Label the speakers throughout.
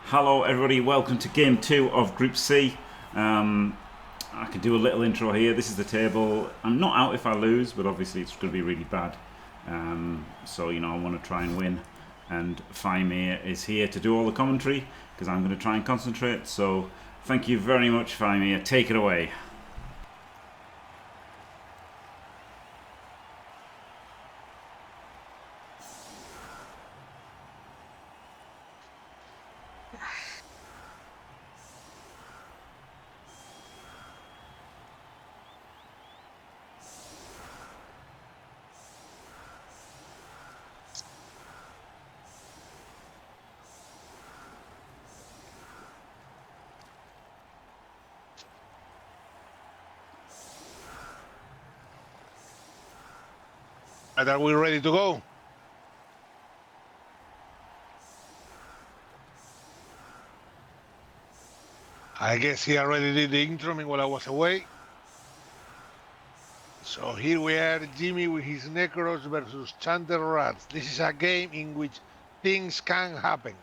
Speaker 1: Hello everybody, welcome to game 2 of Group C. I can do a little intro here. This is the table. I'm not out if I lose, but obviously it's going to be really bad. So, I want to try and win. And Faimir is here to do all the commentary, because I'm going to try and concentrate. So, thank you very much, Faimir. Take it away.
Speaker 2: And are we ready to go? I guess he already did the intro while I was away. So here we are, Jimmy with his Necros versus Chander Rats. This is a game in which things can happen.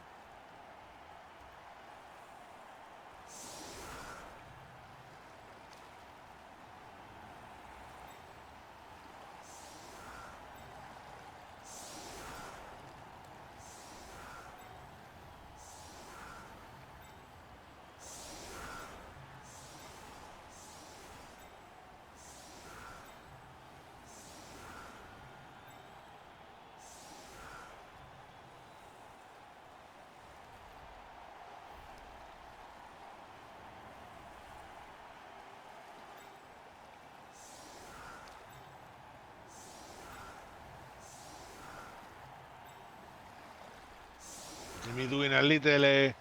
Speaker 2: Jimmy doing a little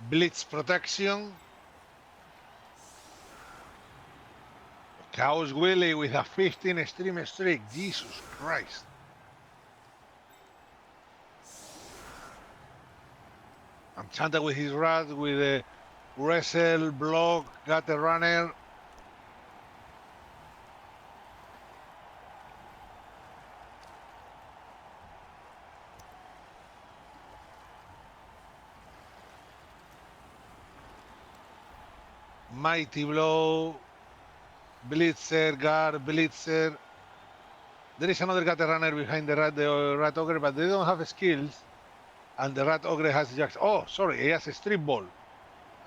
Speaker 2: blitz protection. Chaos Willie with a 15 stream streak. Jesus Christ. And Chander with his rat with a wrestle, block, gutter runner. Mighty blow, blitzer, guard, blitzer. There is another gutter runner behind the rat ogre, but they don't have skills. And the rat ogre has just, he has a strip ball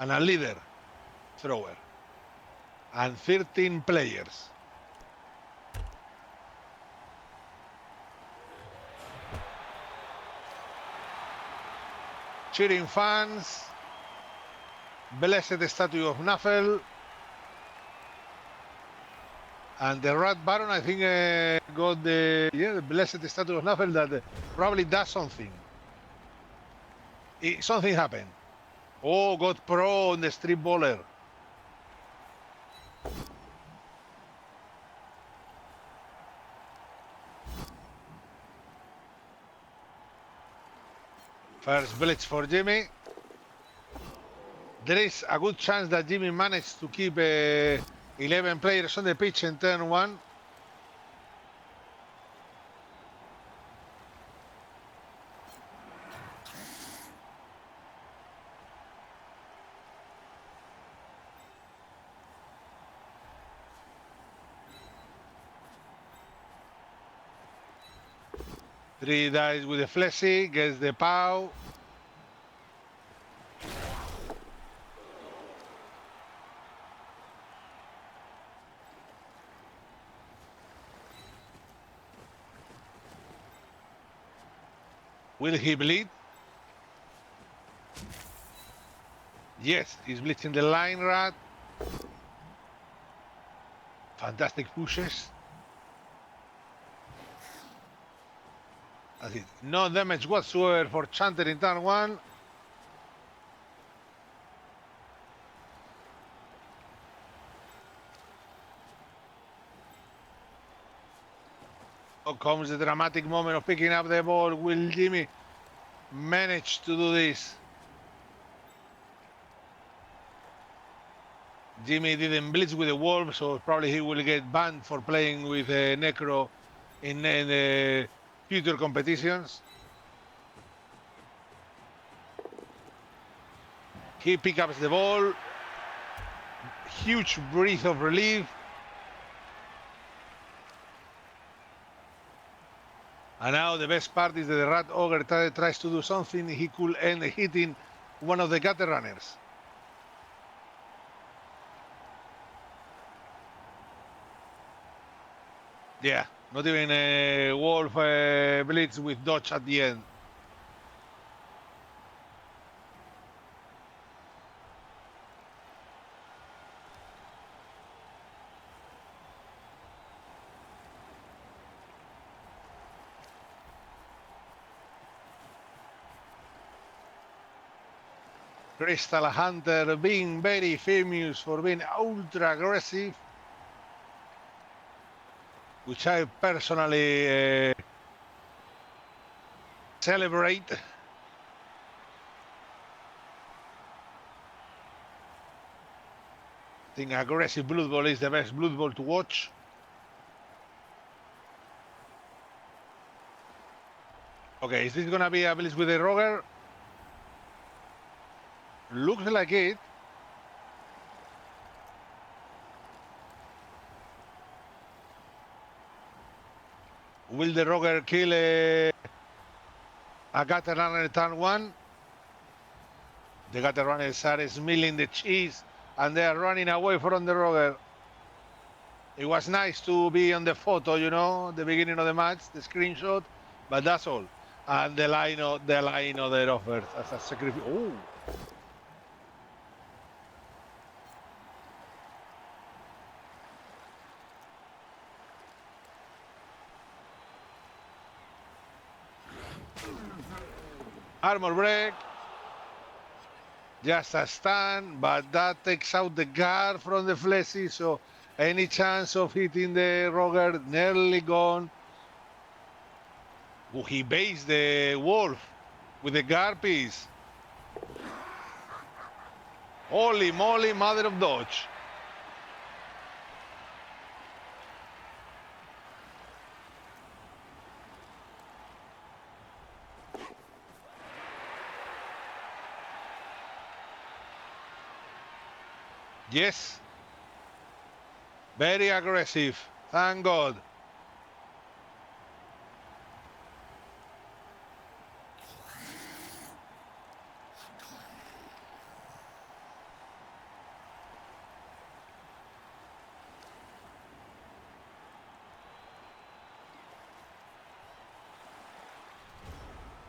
Speaker 2: and a leader thrower. And 13 players. Cheering fans. Blessed statue of Nuffle. And the Rat Baron, I think, got the blessed statue of Nuffle that probably does something. Something happened. Oh, got pro on the strip bowler. First blitz for Jimmy. There is a good chance that Jimmy managed to keep 11 players on the pitch in turn 1. Three dice with the fleshy, gets the pow. Will he bleed? Yes, he's bleaching the line rat. Fantastic pushes. That's it. No damage whatsoever for Chander in turn 1. Now comes the dramatic moment of picking up the ball. Will Jimmy manage to do this? Jimmy didn't blitz with the wolf, so probably he will get banned for playing with Necro in the future competitions. He picks up the ball. Huge breath of relief. And now the best part is that the Rat Ogre tries to do something. He could end hitting one of the gutter runners. Yeah, not even a Wolf blitz with dodge at the end. Crystal Hunter being very famous for being ultra aggressive, which I personally celebrate. I think aggressive Blood Bowl is the best Blood Bowl to watch. Okay, is this gonna be a blitz with a Roger? Looks like it. Will the Roger kill a gutter runner turn one? The gutter runners are smelling the cheese and they are running away from the Roger. It was nice to be on the photo, you know, the beginning of the match, the screenshot, but that's all. And the line of the offers as a sacrifice. Oh. Armor break. Just a stun, but that takes out the guard from the fleshy, so any chance of hitting the Roger nearly gone. Oh, he based the Wolf with the guard piece. Holy moly, mother of dodge. Yes. Very aggressive. Thank God.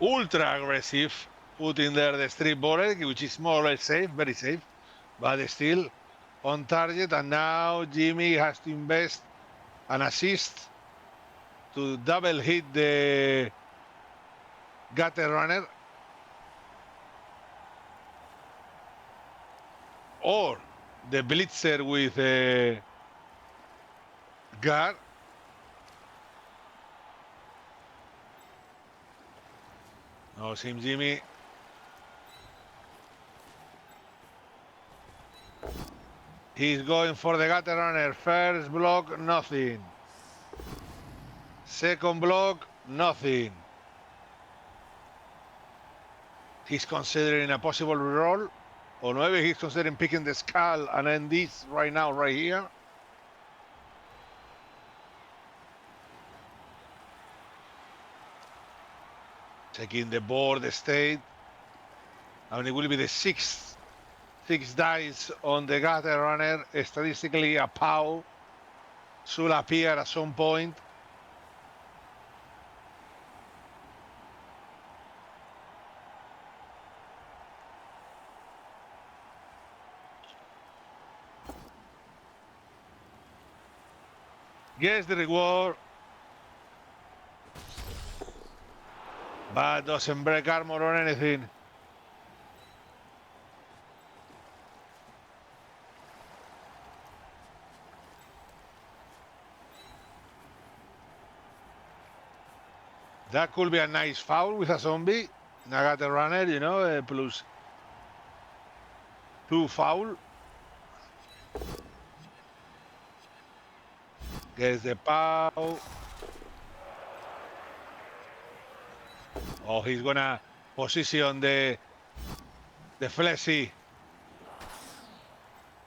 Speaker 2: Ultra aggressive. Putting there the street border, which is more or less safe, very safe, but still on target. And now Jimmy has to invest an assist to double hit the gutter runner, or the blitzer with a guard. No, seems Jimmy. He's going for the gutter runner. First block, nothing. Second block, nothing. He's considering a possible roll, or maybe he's considering picking the skull and end this right now, right here. Checking the board state. I mean, it will be the six dice on the gutter runner. Statistically, a POW should appear at some point. Gets the reward, but doesn't break armor or anything. That could be a nice foul with a zombie. Nagata runner, you know, plus 2 foul. Gets the POW. Oh, he's gonna position the fleshy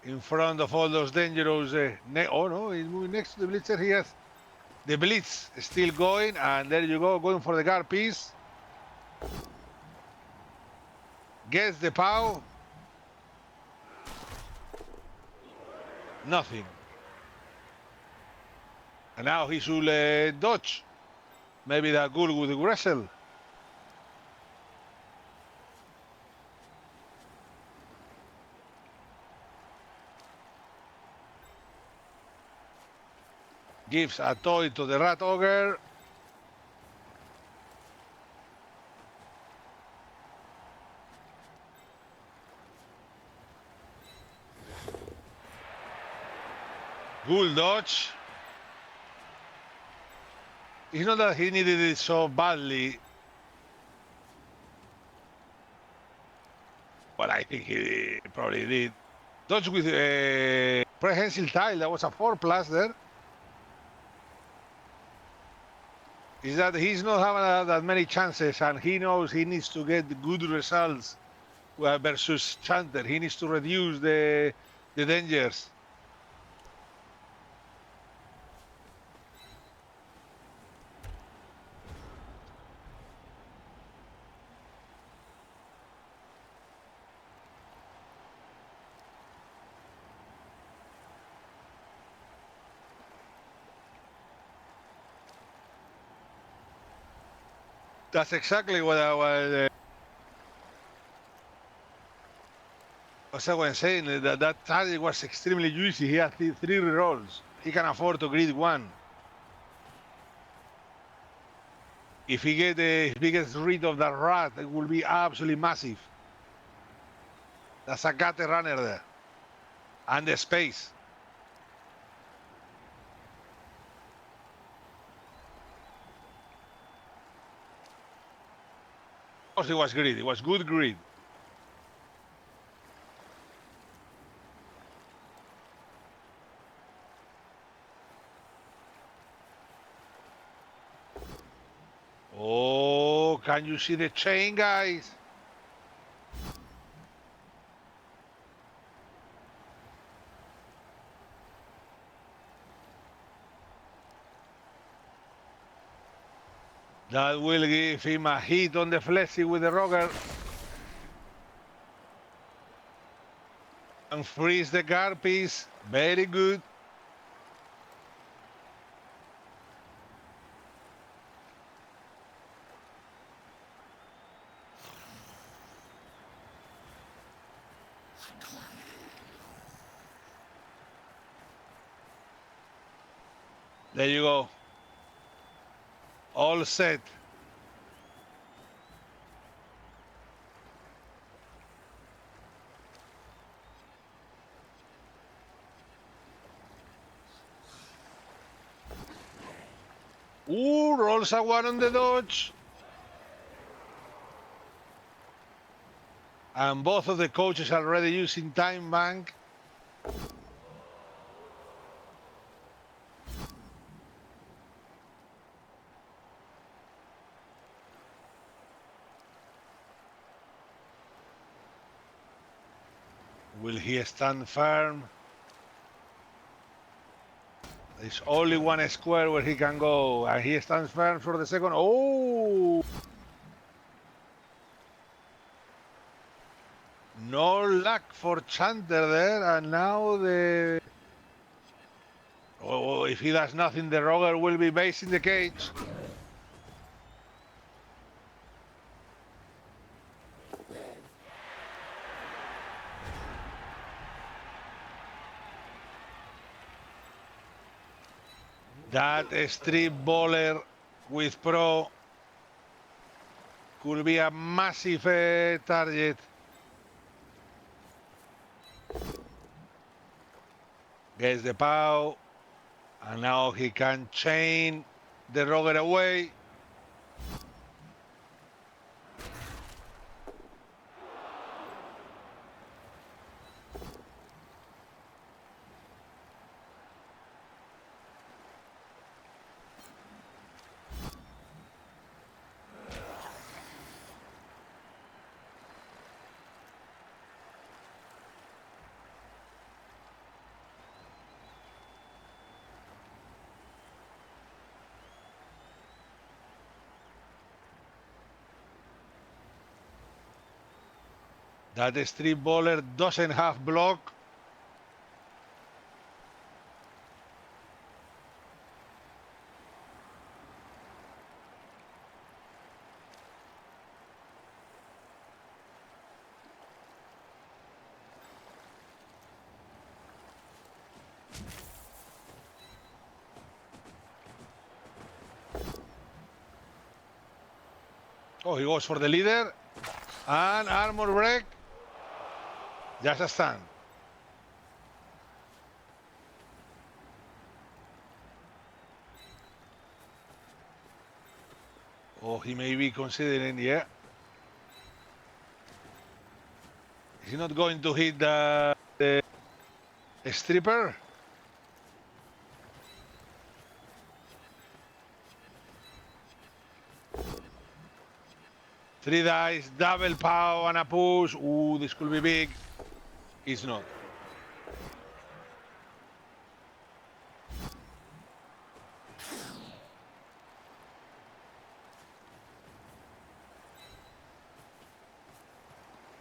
Speaker 2: in front of all those dangerous. Oh no, he's moving next to the blitzer. He has the blitz still going, and there you go, going for the guard piece. Gets the POW. Nothing. And now he should dodge. Maybe that goal would wrestle. Gives a toy to the Rat Ogre. Ghoul dodge. It's not that he needed it so badly, but I think he probably did. Dodge with a prehensile tile. That was a 4+ there. Is that he's not having that many chances, and he knows he needs to get good results versus Chander. He needs to reduce the dangers. That's exactly what I was saying. That target was extremely juicy. He had 3 rerolls. He can afford to grid 1. If he gets rid of that rat, it will be absolutely massive. That's a gutter runner there, and the space. Of course, it was grid. It was good grid. Oh, can you see the chain, guys? That will give him a hit on the fleshy with the rocker. And freeze the guard piece. Very good. There you go. All set. Ooh, rolls a 1 on the dodge. And both of the coaches are already using time bank. Will he stand firm? There's only one square where he can go, and he stands firm for the second. Oh! No luck for Chander there, and now the... Oh, if he does nothing, the roger will be based in the cage. That strip bowler with pro could be a massive target. Gets the POW, and now he can chain the roger away. That strip bowler doesn't have block. Oh, he goes for the leader. And armor break. Just a stand. Oh, he may be considering, yeah. He's not going to hit the stripper. Three dice, double pow and a push. Ooh, this could be big. It's not.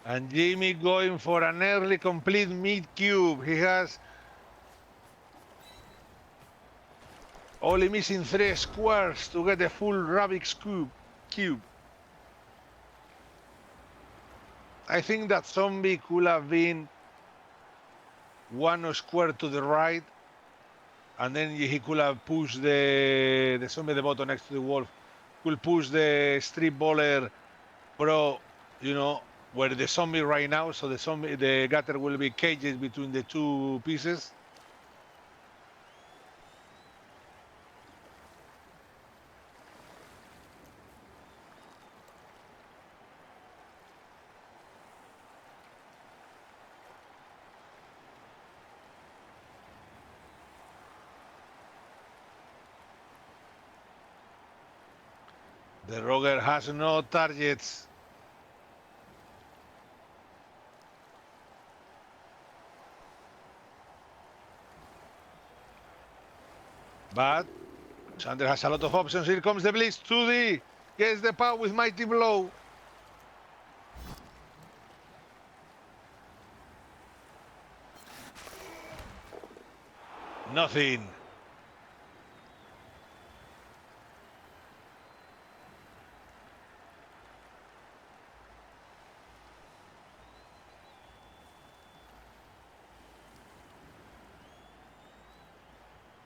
Speaker 2: And Jimmy going for an early complete mid cube. He has only missing 3 squares to get a full Rubik's cube. I think that zombie could have been 1 square to the right, and then he could have pushed the zombie at the bottom next to the wolf. Could push the strip bowler pro, you know, where the zombie right now, so the gutter will be caged between the 2 pieces. The Roger has no targets. But Chander has a lot of options. Here comes the Blitz 2D. Gets the power with Mighty Blow. Nothing.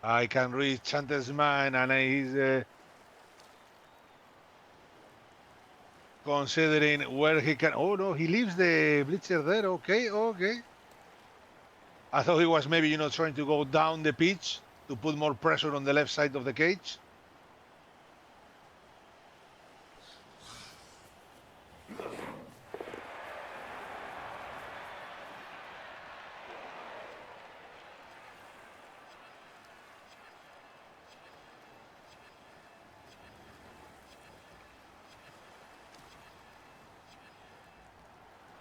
Speaker 2: I can read Chanter's mind, and he's considering where he can. Oh no, he leaves the blitzer there. Okay, okay. I thought he was maybe, you know, trying to go down the pitch to put more pressure on the left side of the cage.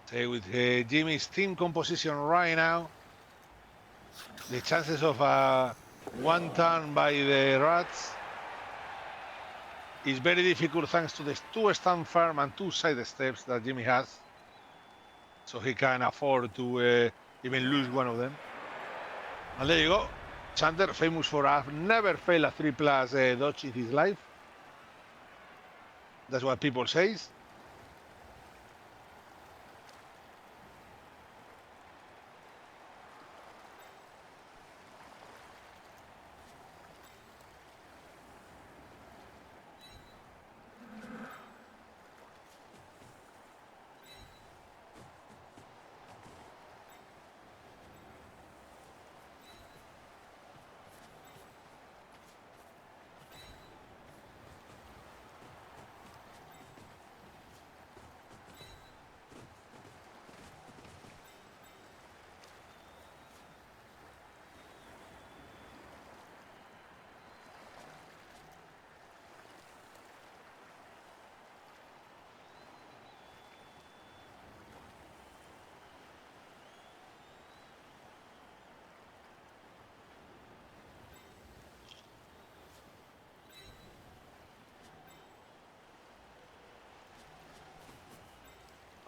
Speaker 2: Say with Jimmy's team composition right now, the chances of a 1 turn by the Rats is very difficult thanks to the 2 stand firm and 2 side steps that Jimmy has. So he can afford to even lose one of them. And there you go. Chander, famous for never fail a 3+ dodge in his life. That's what people say.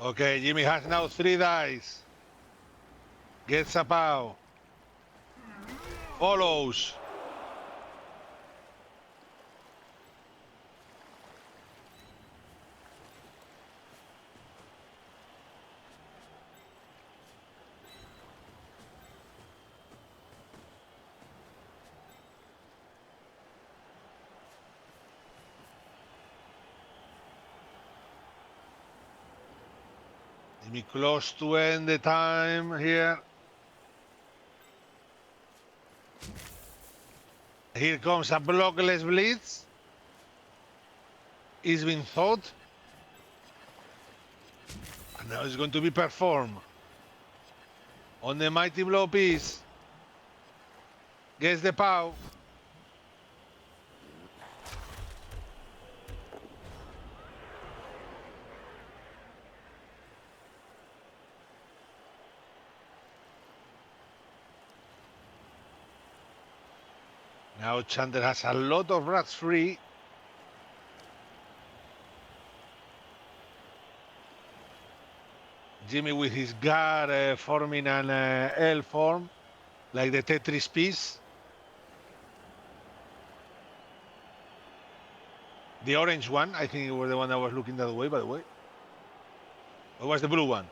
Speaker 2: Okay, Jimmy has now 3 dice. Gets a pow. Follows. Jimmy close to end the time here. Here comes a blockless blitz. It's been thought. And now it's going to be performed. On the mighty blow piece. Gets the pow. Now Chander has a lot of rats free. Jimmy with his guard forming an L form, like the Tetris piece. The orange one, I think it was the one that was looking that way, by the way. Or was the blue one?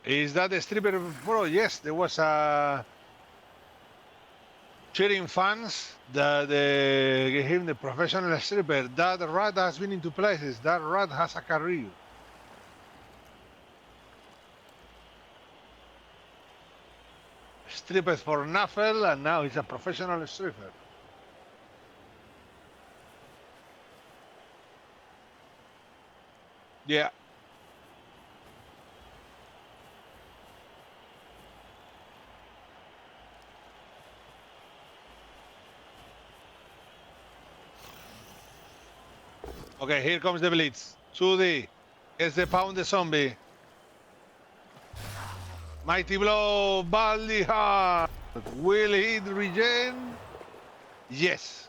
Speaker 2: Is that the stripper bro? Yes, there was a cheering fans that gave him the professional stripper. That rat has been into places. That rat has a career. Stripped for Naffel, and now he's a professional stripper. Yeah. Okay, here comes the blitz. 2D. Gets the pound the zombie. Mighty blow, Baldy hard. Will it regen? Yes.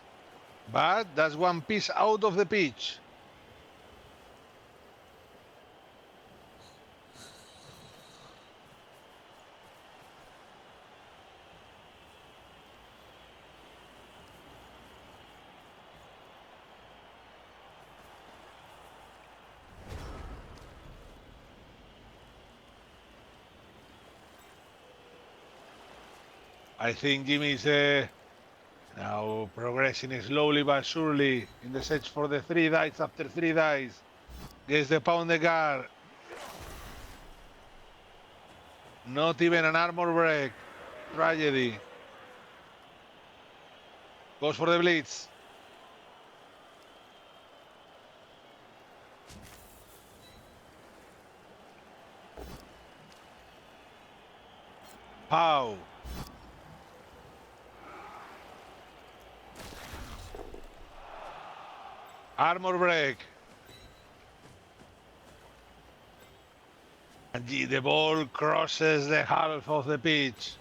Speaker 2: But that's one piece out of the pitch. I think Jimmy's now progressing slowly but surely in the search for the 3 dice after 3 dice. Gets the pound the guard. Not even an armor break. Tragedy. Goes for the blitz. Pow. Armor break. And the ball crosses the half of the pitch.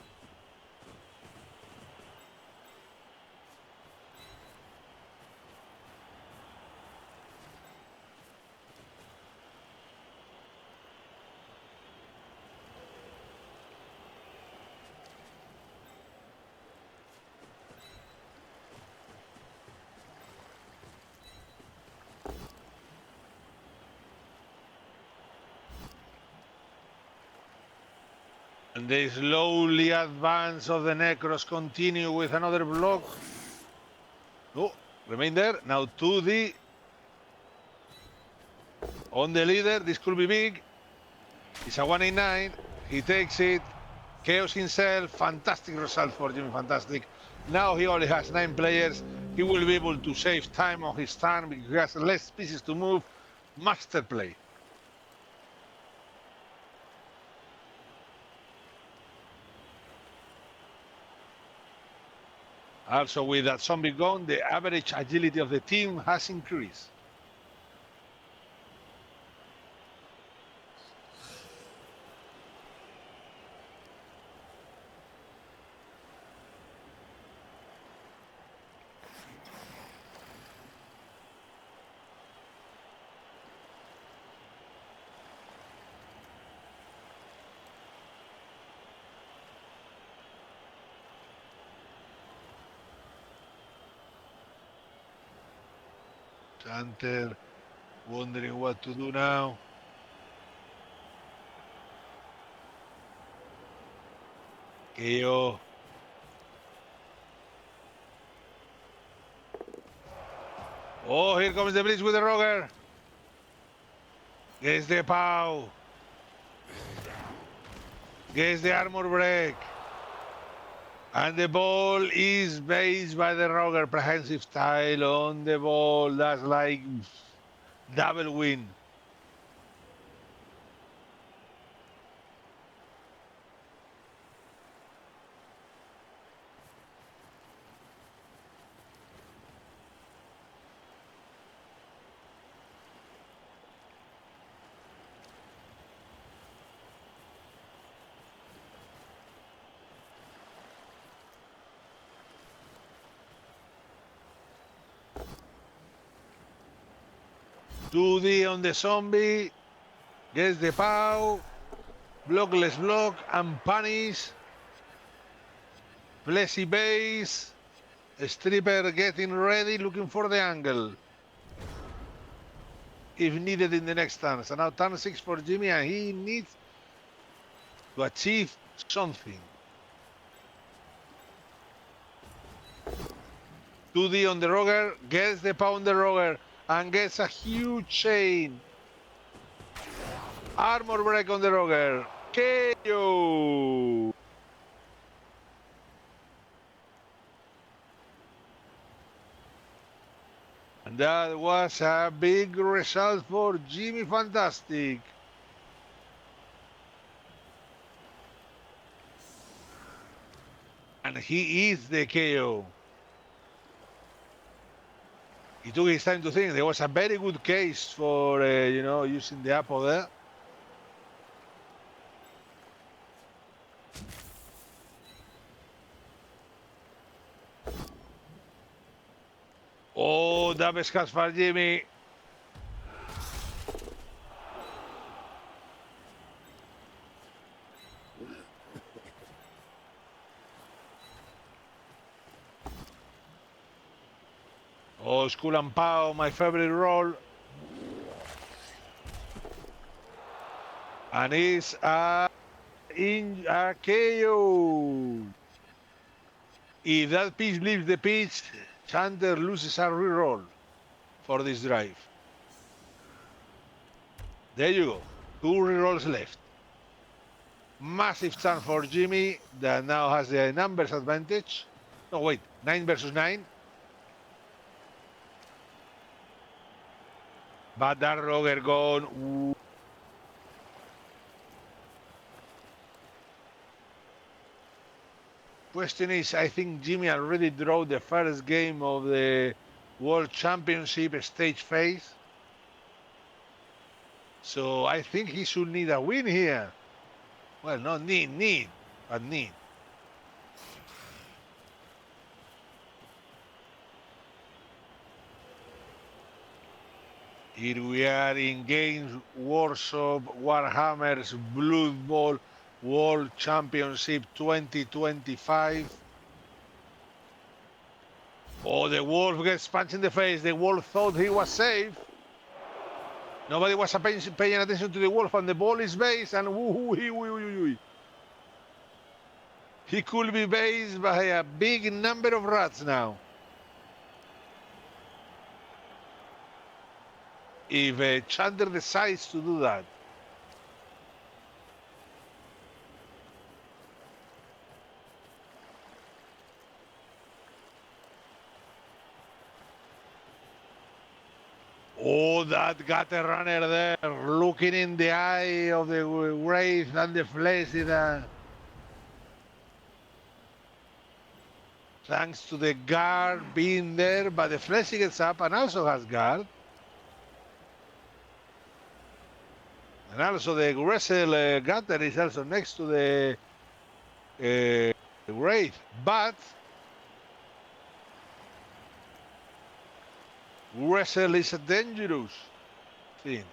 Speaker 2: And the slowly advance of the Necros continue with another block. Oh, remain there. Now 2D. On the leader, this could be big. It's a 189. He takes it. Chaos himself. Fantastic result for JimmyFantastic. Now he only has 9 players. He will be able to save time on his turn because he has less pieces to move. Master play. Also, with that zombie gone, the average agility of the team has increased. Chander wondering what to do now. KO. Oh, here comes the Blitz with the Roger. Gets the pow. Gets the armor break. And the ball is based by the Roger. Prehensive style on the ball. That's like double win. Duty on the zombie. Gets the pow. Blockless block and punish. Plessy base. Stripper getting ready, looking for the angle. If needed in the next turn. So now turn 6 for Jimmy, and he needs to achieve something. 2D on the Roger, gets the power on the Roger, and gets a huge chain. Armor break on the Roger. KO. And that was a big result for JimmyFantastic. And he is the KO. He took his time to think. There was a very good case for, using the apple there. Oh, double scars for Jimmy. Oh, Skull and Pow, my favorite role. And it's a KO. If that piece leaves the pitch, Chander loses a reroll for this drive. There you go. 2 rerolls left. Massive chance for Jimmy that now has the numbers advantage. No, wait, 9 versus 9. But that Roger gone. Ooh. Question is, I think Jimmy already drew the first game of the World Championship stage phase. So I think he should need a win here. Well, not need, but need. Here we are in Games Workshop Warhammer's Blood Bowl World Championship 2025. Oh, the wolf gets punched in the face. The wolf thought he was safe. Nobody was paying attention to the wolf, and the ball is based, and he could be based by a big number of rats now. If Chander decides to do that. Oh, that gutter runner there, looking in the eye of the wraith and the flesh. Thanks to the guard being there, but the flesh gets up and also has guard. And also the wrestle gutter is also next to the wraith, but wrestle is a dangerous thing.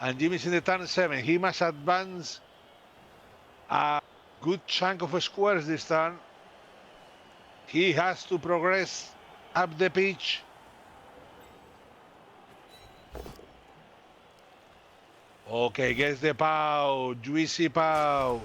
Speaker 2: And Jimmy's in the turn 7. He must advance a good chunk of squares this turn. He has to progress up the pitch. Okay, gets the pow. Juicy pow.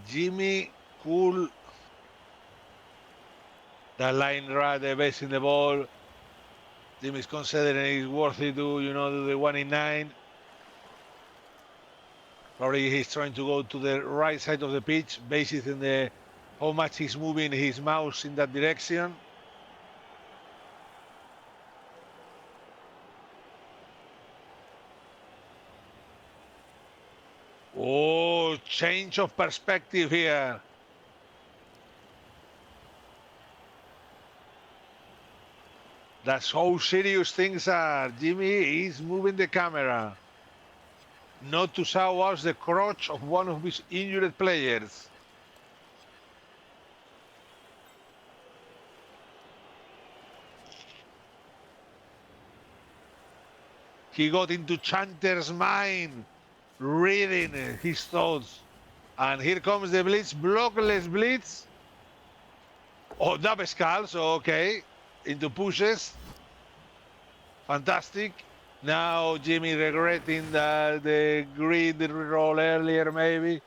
Speaker 2: Jimmy cool. That line right, the base in the ball. Jimmy's considering it's worthy to, do the 1 in 9. Probably he's trying to go to the right side of the pitch, based in the how much he's moving his mouse in that direction. Oh, change of perspective here. That's how serious things are. Jimmy is moving the camera, not to show us the crotch of one of his injured players. He got into Chanter's mind, reading his thoughts. And here comes the blitz, blockless blitz. Oh, double skulls, okay. Into pushes. Fantastic. Now Jimmy regretting the grid roll earlier, maybe.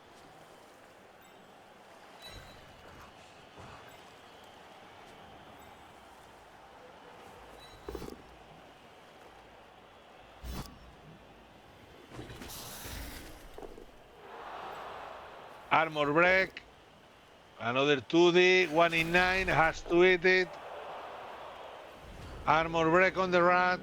Speaker 2: Armor break. Another 2D, 1 in 9, has to eat it. Armor break on the rat.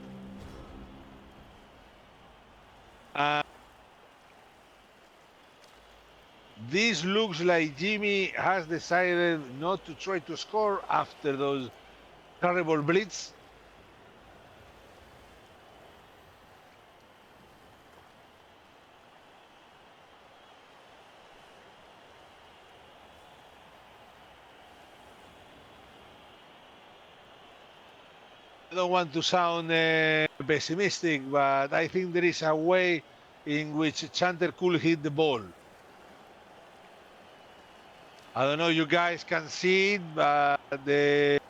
Speaker 2: This looks like Jimmy has decided not to try to score after those terrible blitz. I don't want to sound pessimistic, but I think there is a way in which Chander could hit the ball. I don't know, you guys can see it, but the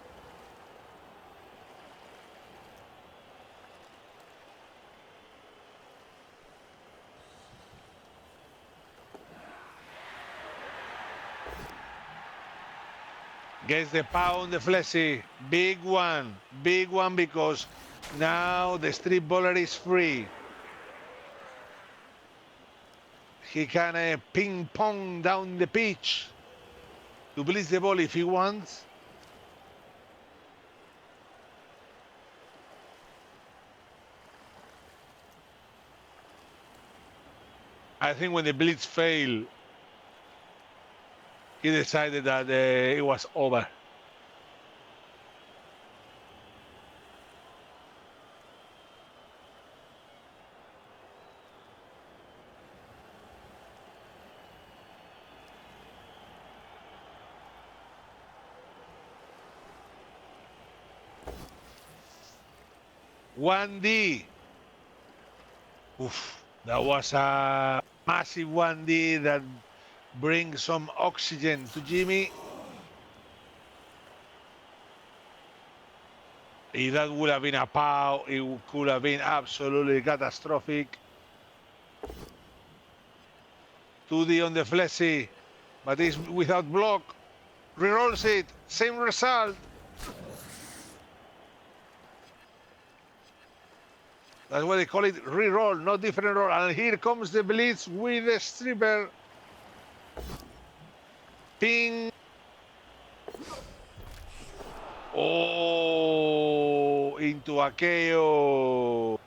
Speaker 2: gets the pound, the fleshy, big one because now the street bowler is free. He can ping pong down the pitch to blitz the ball if he wants. I think when the blitz failed, he decided that it was over. One D. Oof, that was a massive 1D that brings some oxygen to Jimmy. If that would have been a pow, it could have been absolutely catastrophic. 2D on the fleshy, but it's without block. Rerolls it, same result. That's why they call it re-roll, not different roll. And here comes the blitz with the stripper. Ping. Oh, into a KO.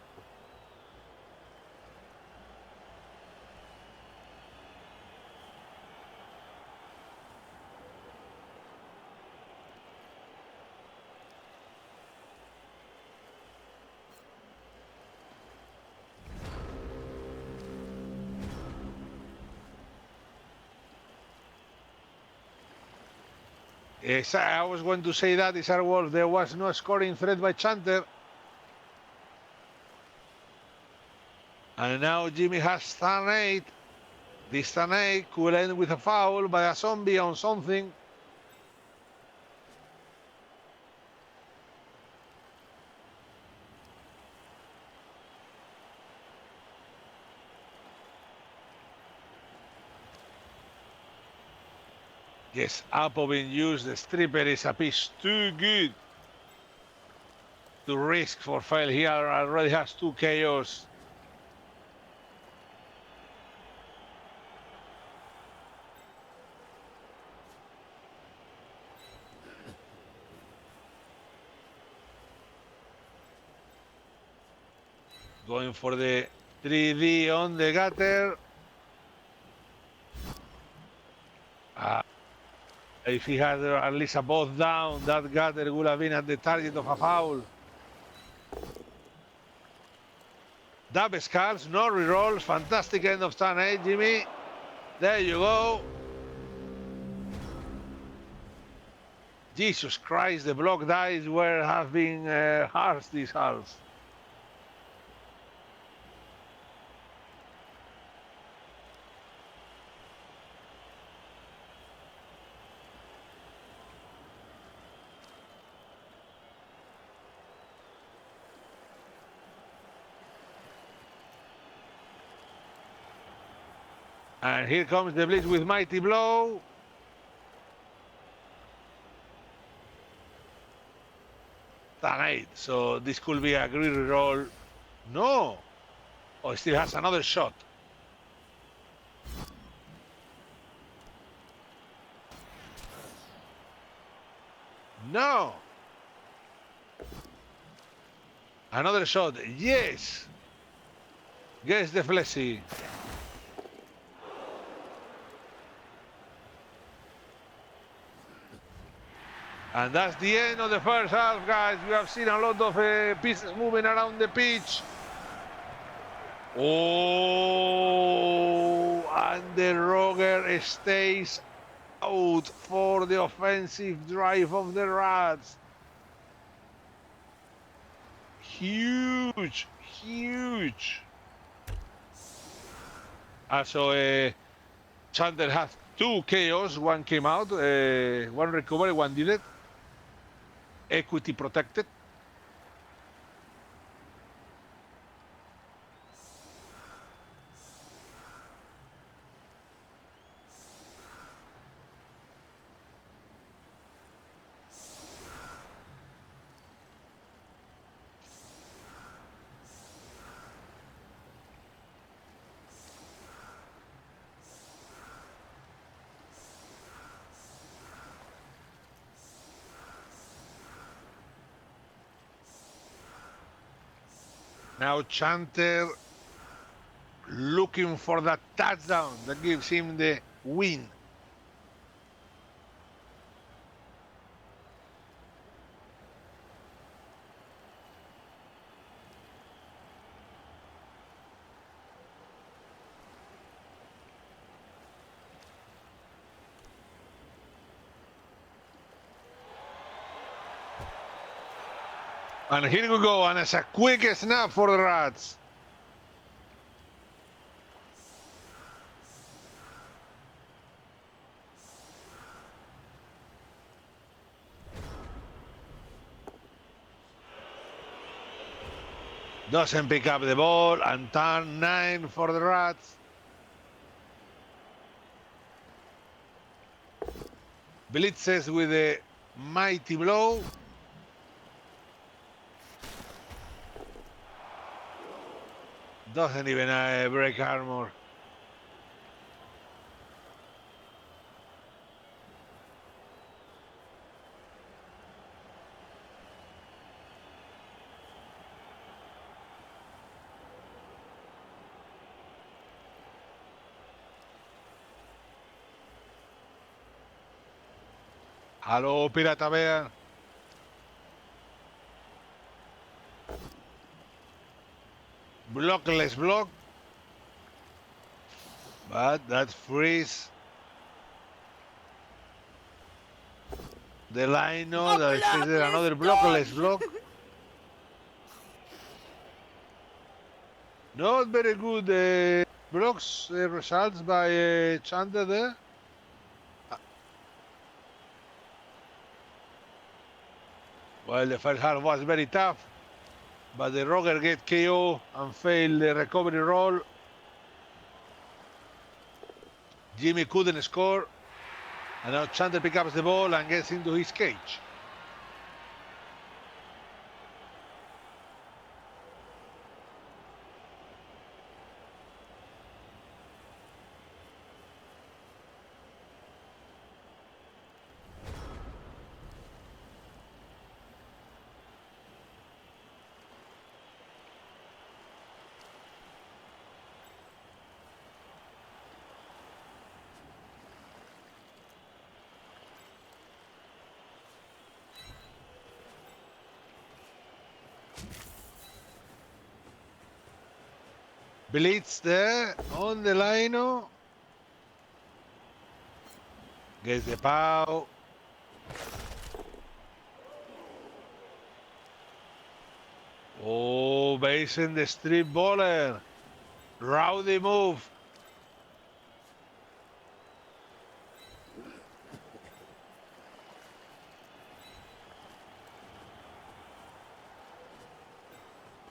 Speaker 2: Yes, I was going to say that, Isar Wolf, there was no scoring threat by Chander. And now Jimmy has stun 8. This stun 8 could end with a foul by a zombie on something. Yes, Apple being used. The stripper is a piece too good to risk for fail. He already has 2 KOs. Going for the 3D on the gutter. If he had at least a both down, that gutter would have been at the target of a foul. Dub skulls, no rerolls. Fantastic end of turn 8, Jimmy. There you go. Jesus Christ, the block dice have been harsh this half. And here comes the Blitz with Mighty Blow. Turn 8, so this could be a great roll. No! Oh, he still has another shot. No! Another shot, yes! Guess the fleshy. And that's the end of the first half, guys. We have seen a lot of pieces moving around the pitch. Oh, and the Roger stays out for the offensive drive of the Rats. Huge, huge. Also, Chander had 2 KOs. One came out, one recovery, one did it. Equity protected. Now Chander looking for that touchdown that gives him the win. And here we go, and it's a quick snap for the Rats. Doesn't pick up the ball, and turn 9 for the Rats. Blitzes with a mighty blow. Doesn't even break armor. Hello, Pirata Bear. Blockless block. But that freeze. The Lino, that is another blockless block. Not very good blocks results by Chander there. Well, the first half was very tough, but the Roger get KO and failed the recovery roll. Jimmy couldn't score, and now Chander picks up the ball and gets into his cage. Blitz there on the lino. Gets the pow. Oh, basing the strip baller. Rowdy move.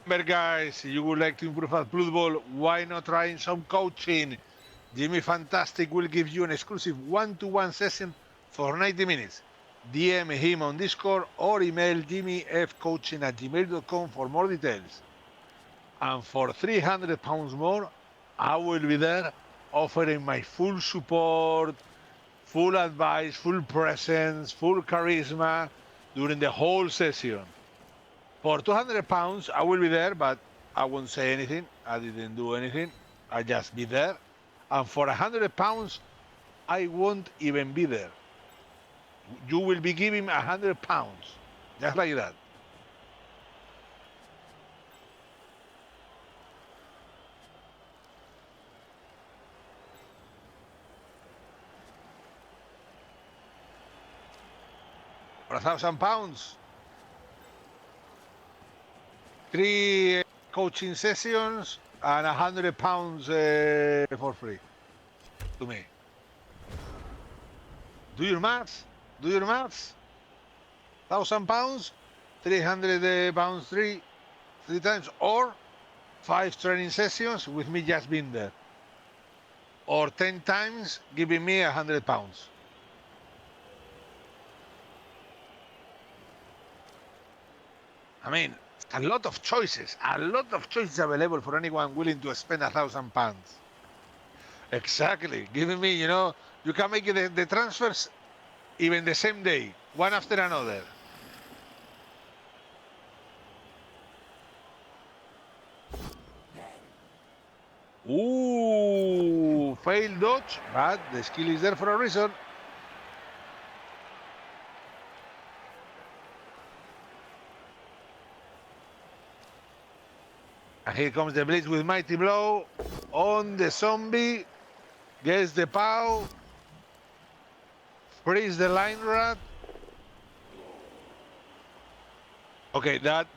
Speaker 2: Remember, guys, if you would like to improve at Blood Bowl, why not trying some coaching? JimmyFantastic will give you an exclusive one-to-one session for 90 minutes. DM him on Discord or email jimmyfcoaching@gmail.com for more details. And for £300 more, I will be there offering my full support, full advice, full presence, full charisma during the whole session. For £200, I will be there, but I won't say anything. I didn't do anything. I just be there. And for £100, I won't even be there. You will be giving £100, just like that. For £1,000, 3 coaching sessions and £100 for free to me. Do your maths. Do your maths. £1,000, £300 three times, or 5 training sessions with me just being there, or 10 times giving me £100. I mean, a lot of choices available for anyone willing to spend £1,000. Exactly. Giving me, you can make the transfers even the same day, one after another. Ooh, failed dodge, but the skill is there for a reason. And here comes the blitz with mighty blow on the zombie. Gets the pow. Freeze the line rat. Okay, that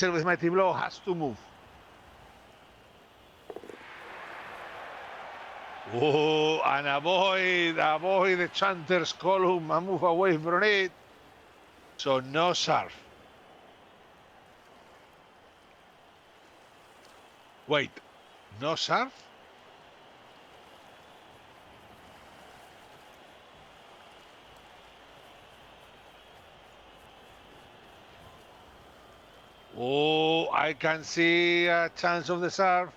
Speaker 2: with mighty blow has to move. Oh, and avoid the Chanter's column and move away from it. So no surf. Wait, no surf? Oh, I can see a chance of the surf.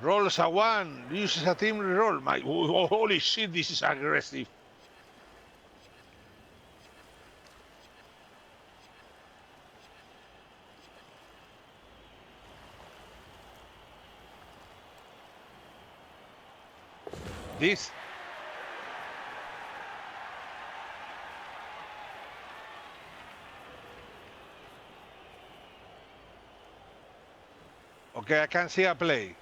Speaker 2: Rolls a 1, uses a team reroll. Holy shit, this is aggressive. This. Okay, I can see a play.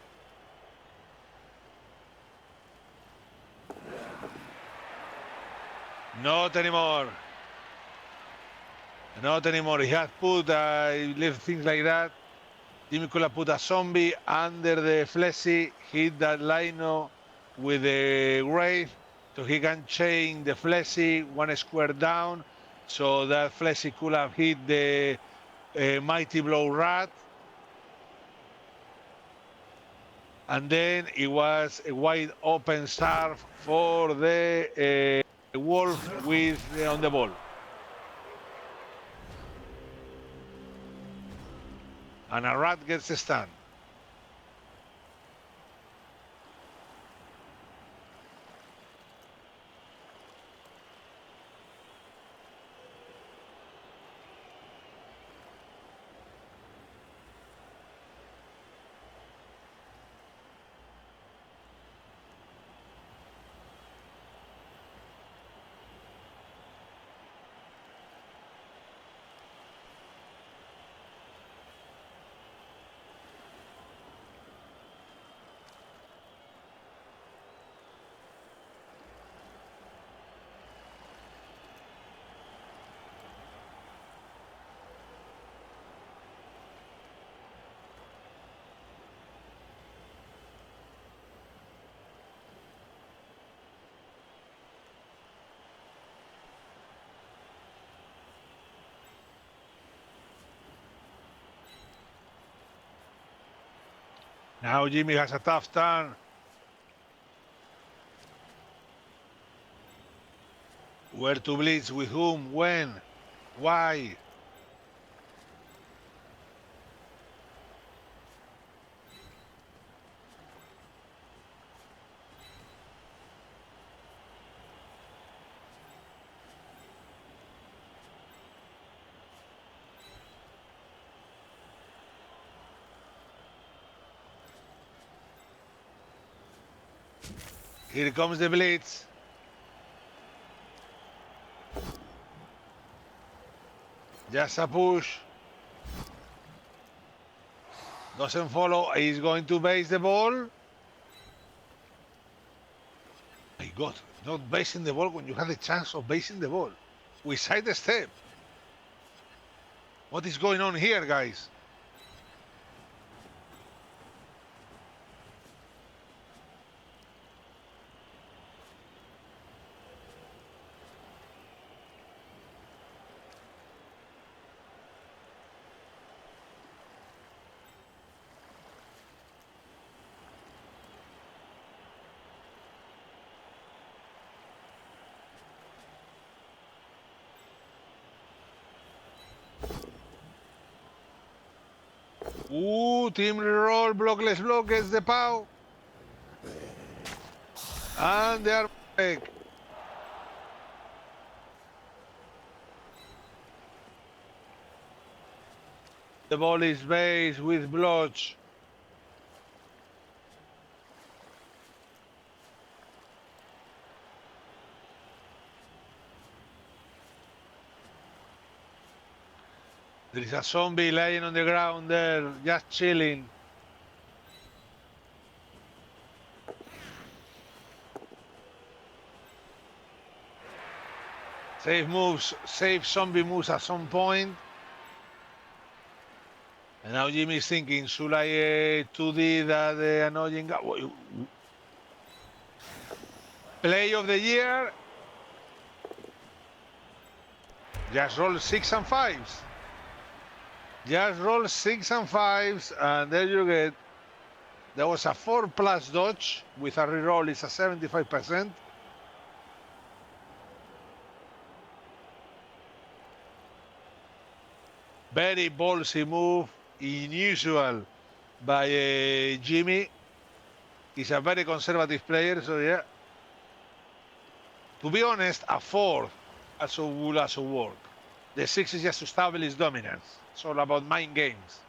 Speaker 2: Not anymore. Not anymore. He has put, leave things like that. Jimmy could have put a zombie under the fleshy, hit that lino with the wraith, so he can chain the fleshy one square down, so that fleshy could have hit the mighty blow rat. And then it was a wide open start for the wolf with on the ball. And a rat gets a stun. Now Jimmy has a tough turn. Where to blitz, with whom, when, why? Here comes the blitz. Just a push. Doesn't follow. He's going to base the ball. My God, not basing the ball when you have the chance of basing the ball. We side the step. What is going on here, guys? Ooh, team reroll, blockless block gets the pow. And they are back. The ball is based with blotch. There is a zombie lying on the ground there, just chilling. Safe moves, safe zombie moves at some point. And now Jimmy is thinking, should I 2D that annoying guy? Play of the year. Just roll 6 and 5s. Just roll 6 and 5s, and there you get. There was a 4+ dodge with a reroll. It's a 75%. Very ballsy move, unusual by Jimmy. He's a very conservative player, so yeah. To be honest, a 4 also would also work. The 6 is just to establish dominance. It's all about mind games.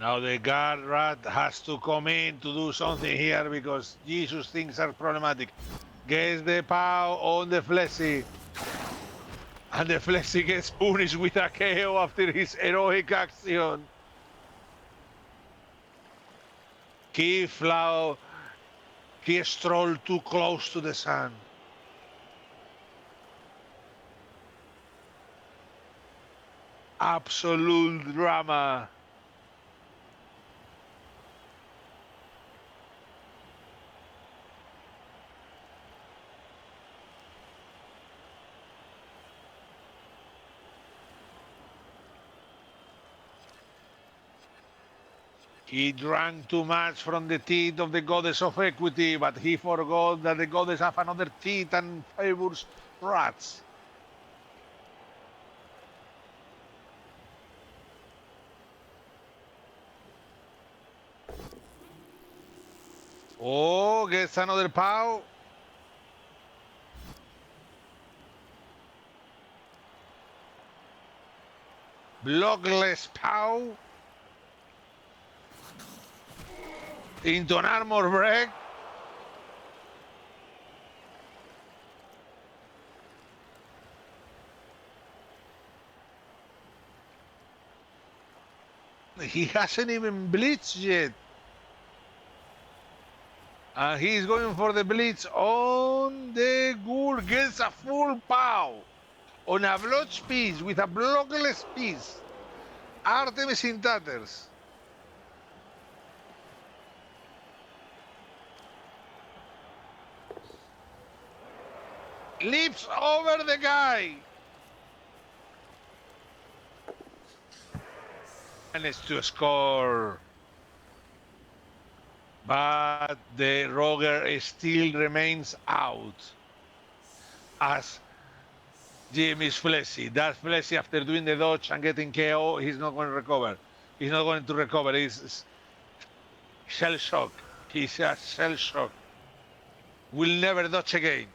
Speaker 2: Now the guard rat has to come in to do something here because Jesus things are problematic. Gets the pow on the Fleshy. And the Fleshy gets punished with a KO after his heroic action. He strolled too close to the sun. Absolute drama. He drank too much from the teeth of the goddess of equity, but he forgot that the goddess have another teeth and favors rats. Oh, gets another pow. Blockless pow. Into an armor break. He hasn't even blitzed yet. And he's going for the blitz on the ghoul. Gets a full pow on a blood piece with a blockless piece. Artemis in tatters. Leaps over the guy. And it's to score. But the Roger still remains out. As Jimmy's Fleshy. That Fleshy, after doing the dodge and getting KO, he's not going to recover. He's not going to recover. He's shell shock. He's a shell shock. Will never dodge again.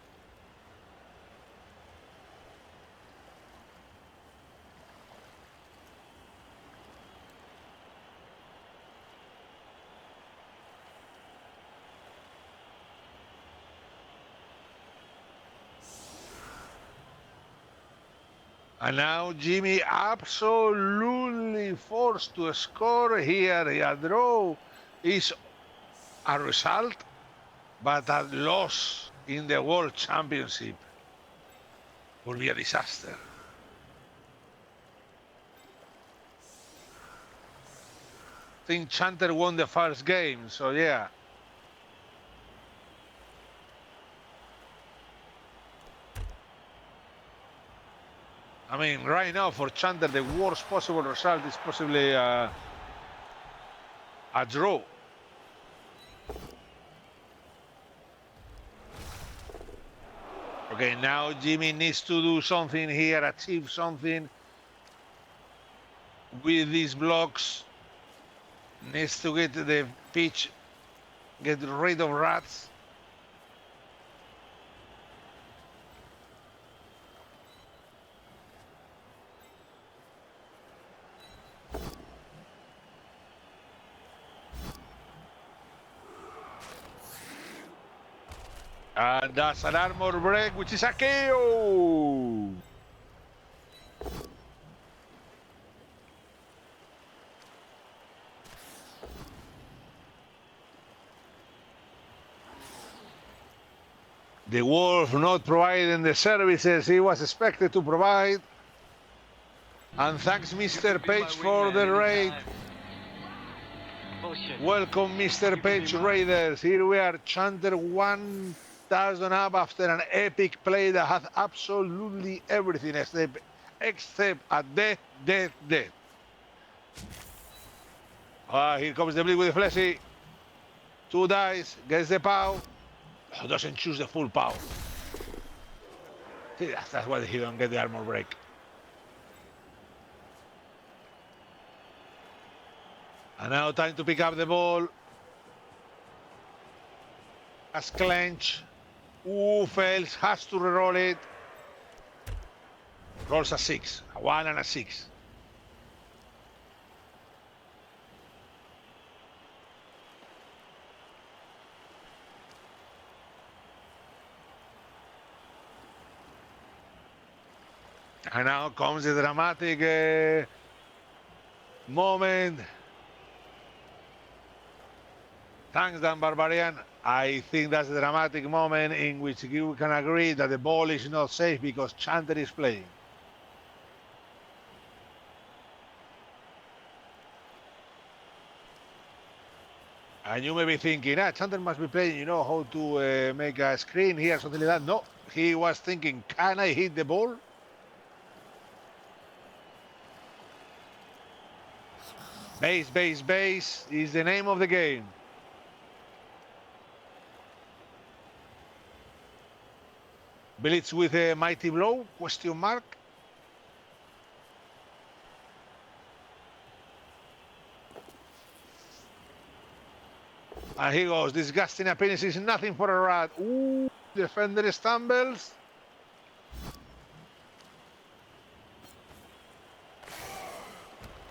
Speaker 2: And now Jimmy absolutely forced to score here. A draw is a result, but a loss in the World Championship would be a disaster. I think Chander won the first game, so yeah. I mean, right now for Chander, the worst possible result is possibly a draw. Okay, now Jimmy needs to do something here, achieve something with these blocks. Needs to get the pitch, get rid of rats. And that's an armor break, which is a KO. The Wolf not providing the services he was expected to provide. And thanks Mr. Page for the raid. Welcome Mr. Page Raiders. Here we are, Chander 1000 up after an epic play that had absolutely everything except a death. Here comes the bleed with the Fleshy. 2 dice, gets the pow. Oh, doesn't choose the full pow. See, that's why he don't get the armor break. And now time to pick up the ball. As clench. Ooh, fails, has to reroll it. Rolls a 6, a 1 and a 6. And now comes the dramatic moment. Thanks, Dan Barbarian. I think that's the dramatic moment in which we can agree that the ball is not safe because Chander is playing. And you may be thinking, Chander must be playing, how to make a screen here, something like that. No, he was thinking, can I hit the ball? Base, base, base is the name of the game. Blitz with a mighty blow, question mark. And he goes, disgusting appearance is nothing for a rat. Ooh, defender stumbles.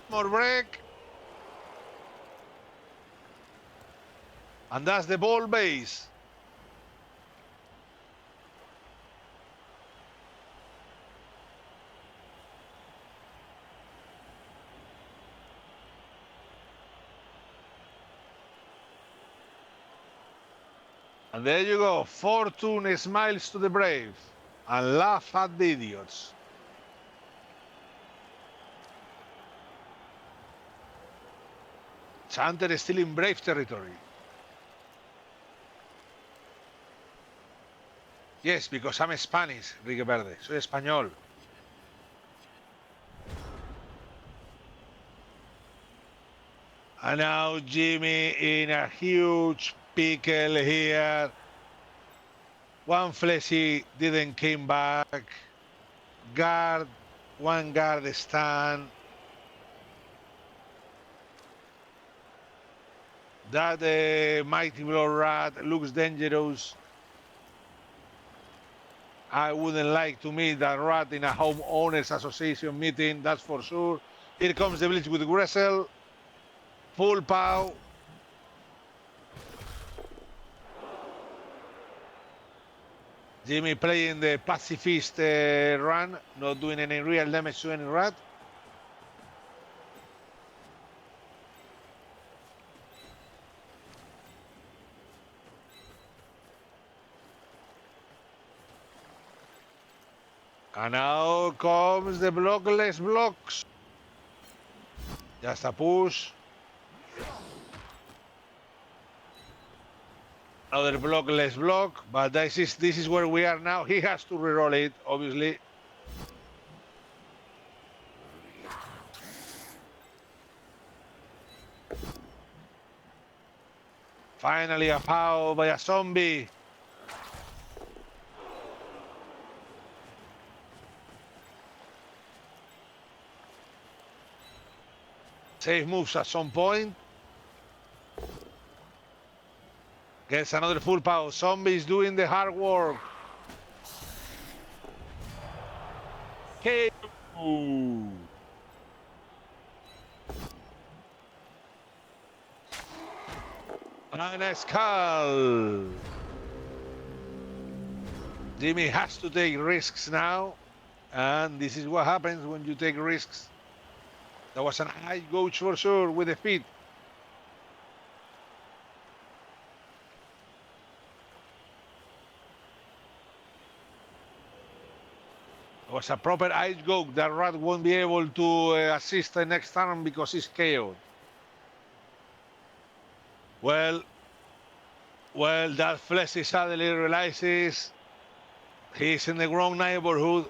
Speaker 2: More break. And that's the ball base. And there you go. Fortune smiles to the brave and laugh at the idiots. Chander is still in brave territory. Yes, because I'm Spanish, Rique Verde. Soy español. And now Jimmy in a huge pickle here. One fleshy didn't came back. Guard, one guard stand. That mighty blow rat looks dangerous. I wouldn't like to meet that rat in a homeowners association meeting, that's for sure. Here comes the blitz with Gressel. Full pow. Jimmy playing the pacifist run, not doing any real damage to any rat. And now comes the blockless blocks. Just a push. Another blockless block, but this is where we are now. He has to reroll it, obviously. Finally a pow by a zombie. Safe moves at some point. Gets another full power. Zombies doing the hard work. KO. And a skull. Jimmy has to take risks now. And this is what happens when you take risks. That was an eye gouge for sure with the feet. It was a proper eye gouge. That rat won't be able to assist the next turn because he's KO'd. Well, that Fleshy suddenly realizes he's in the wrong neighborhood.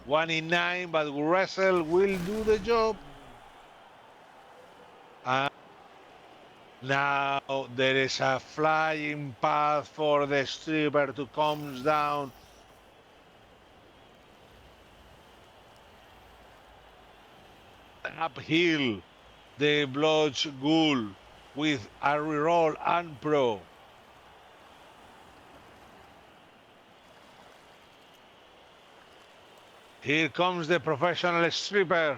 Speaker 2: One in 9, but Russell will do the job. And now there is a flying path for the stripper to come down. Uphill, the Bloods Ghoul with a reroll and pro. Here comes the professional stripper.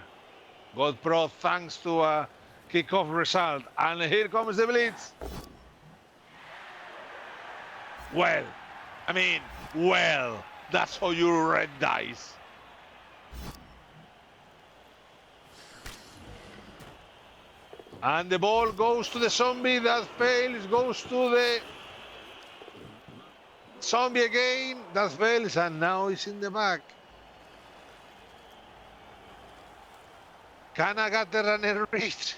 Speaker 2: Got pro thanks to a kickoff result. And here comes the blitz. Well, that's how you red dice. And the ball goes to the zombie, that fails, goes to the zombie again, that fails, and now it's in the back. Can Agatha runner reach?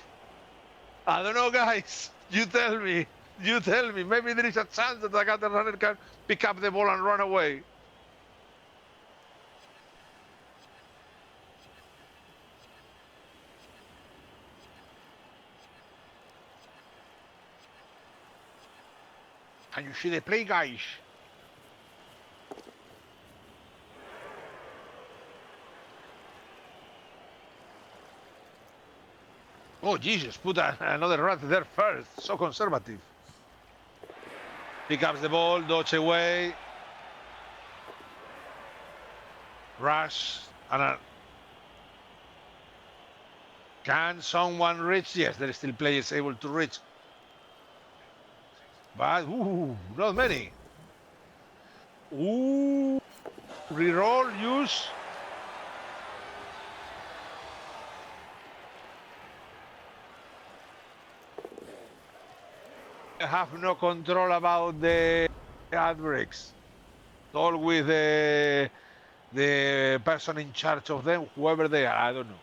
Speaker 2: I don't know, guys. You tell me. You tell me. Maybe there is a chance that Agatha runner can pick up the ball and run away. Can you see the play, guys? Oh, Jesus, put another rat there first. So conservative. Pick up the ball, dodge away. Rush. And can someone reach? Yes, there are still players able to reach. But, not many. Reroll, use. I have no control about the outbreaks. All with the person in charge of them, whoever they are, I don't know.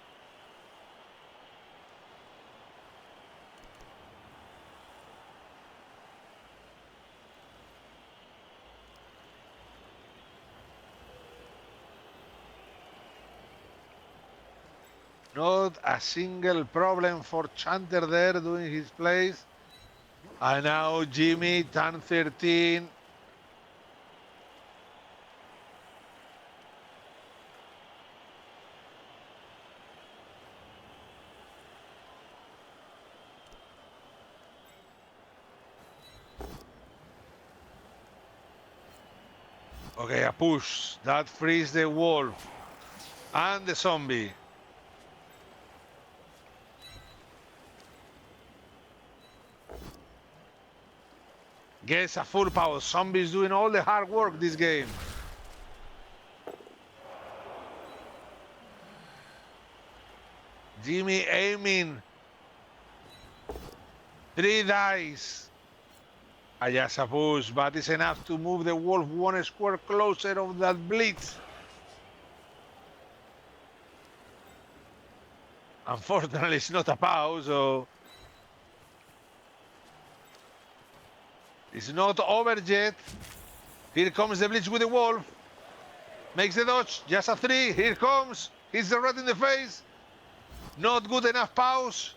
Speaker 2: Not a single problem for Chander there doing his plays. And now Jimmy, turn 13. Okay, a push. That frees the wolf and the zombie. Gets a full power. Zombies doing all the hard work this game. Jimmy aiming. 3 dice. Just a push, but it's enough to move the wolf 1 square closer of that blitz. Unfortunately, it's not a pause, so it's not over yet. Here comes the blitz with the wolf. Makes the dodge, just a 3. Here comes. Hits the rat in the face. Not good enough pause.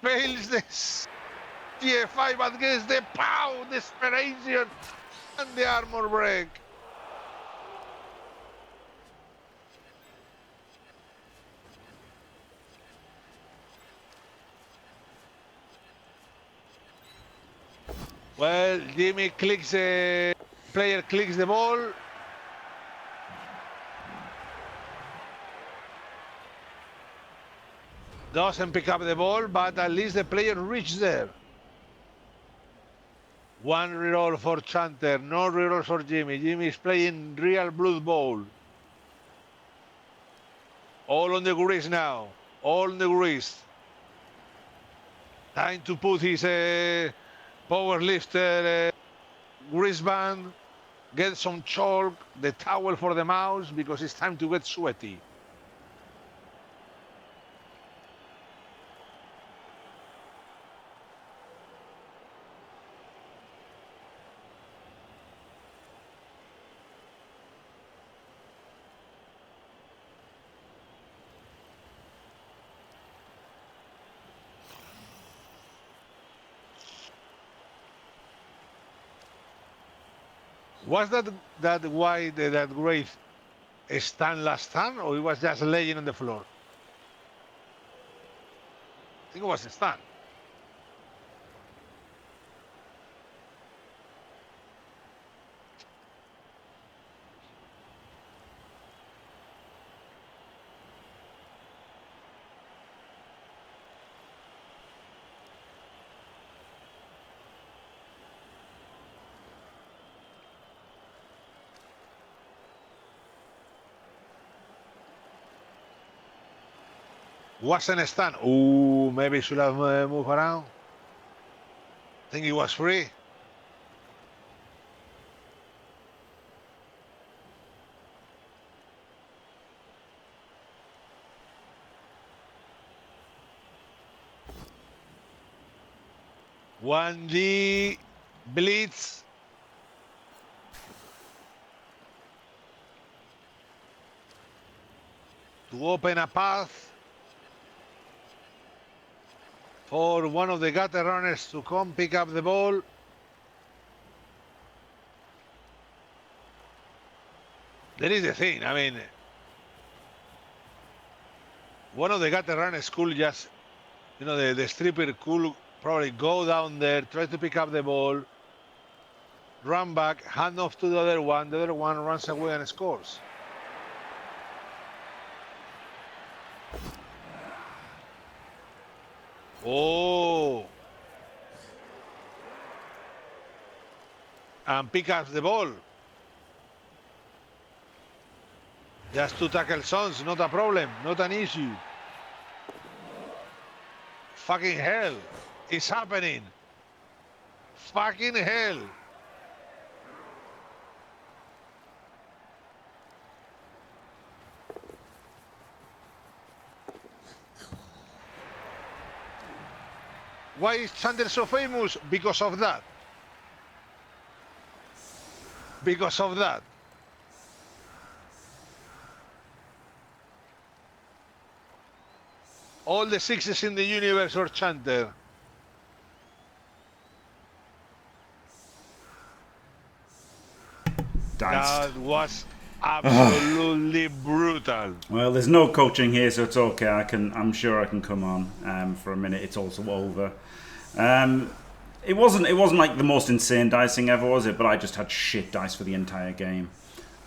Speaker 2: Fails this GFI, but gets the pow, desperation, and the armor break. Well, Jimmy clicks player clicks the ball. Doesn't pick up the ball, but at least the player reached there. 1 reroll for Chander, no reroll for Jimmy. Jimmy is playing real Blood Bowl. All on the grease now, all on the grease. Time to put his power lifter grease band, get some chalk, the towel for the mouse, because it's time to get sweaty. Was that why that great stand last time, or it was just laying on the floor? I think it was a stand. Wasn't a stand. Ooh, maybe should have moved around. I think he was free. One D blitz. To open a path for one of the gutter runners to come pick up the ball. That is the thing. I mean, one of the gutter runners could just, you know, the stripper could probably go down there, try to pick up the ball, run back, hand off to the other one runs away and scores. Oh. And pick up the ball. Just to tackle Sons, not a problem, not an issue. Fucking hell, it's happening. Fucking hell. Why is Chander so famous? Because of that. Because of that. All the sixes in the universe are Chander.
Speaker 1: Diced.
Speaker 2: That was absolutely brutal.
Speaker 1: Well, there's no coaching here, so it's okay. I'm sure I can come on for a minute. It's also over. It wasn't like the most insane dicing ever, was it? But I just had shit dice for the entire game,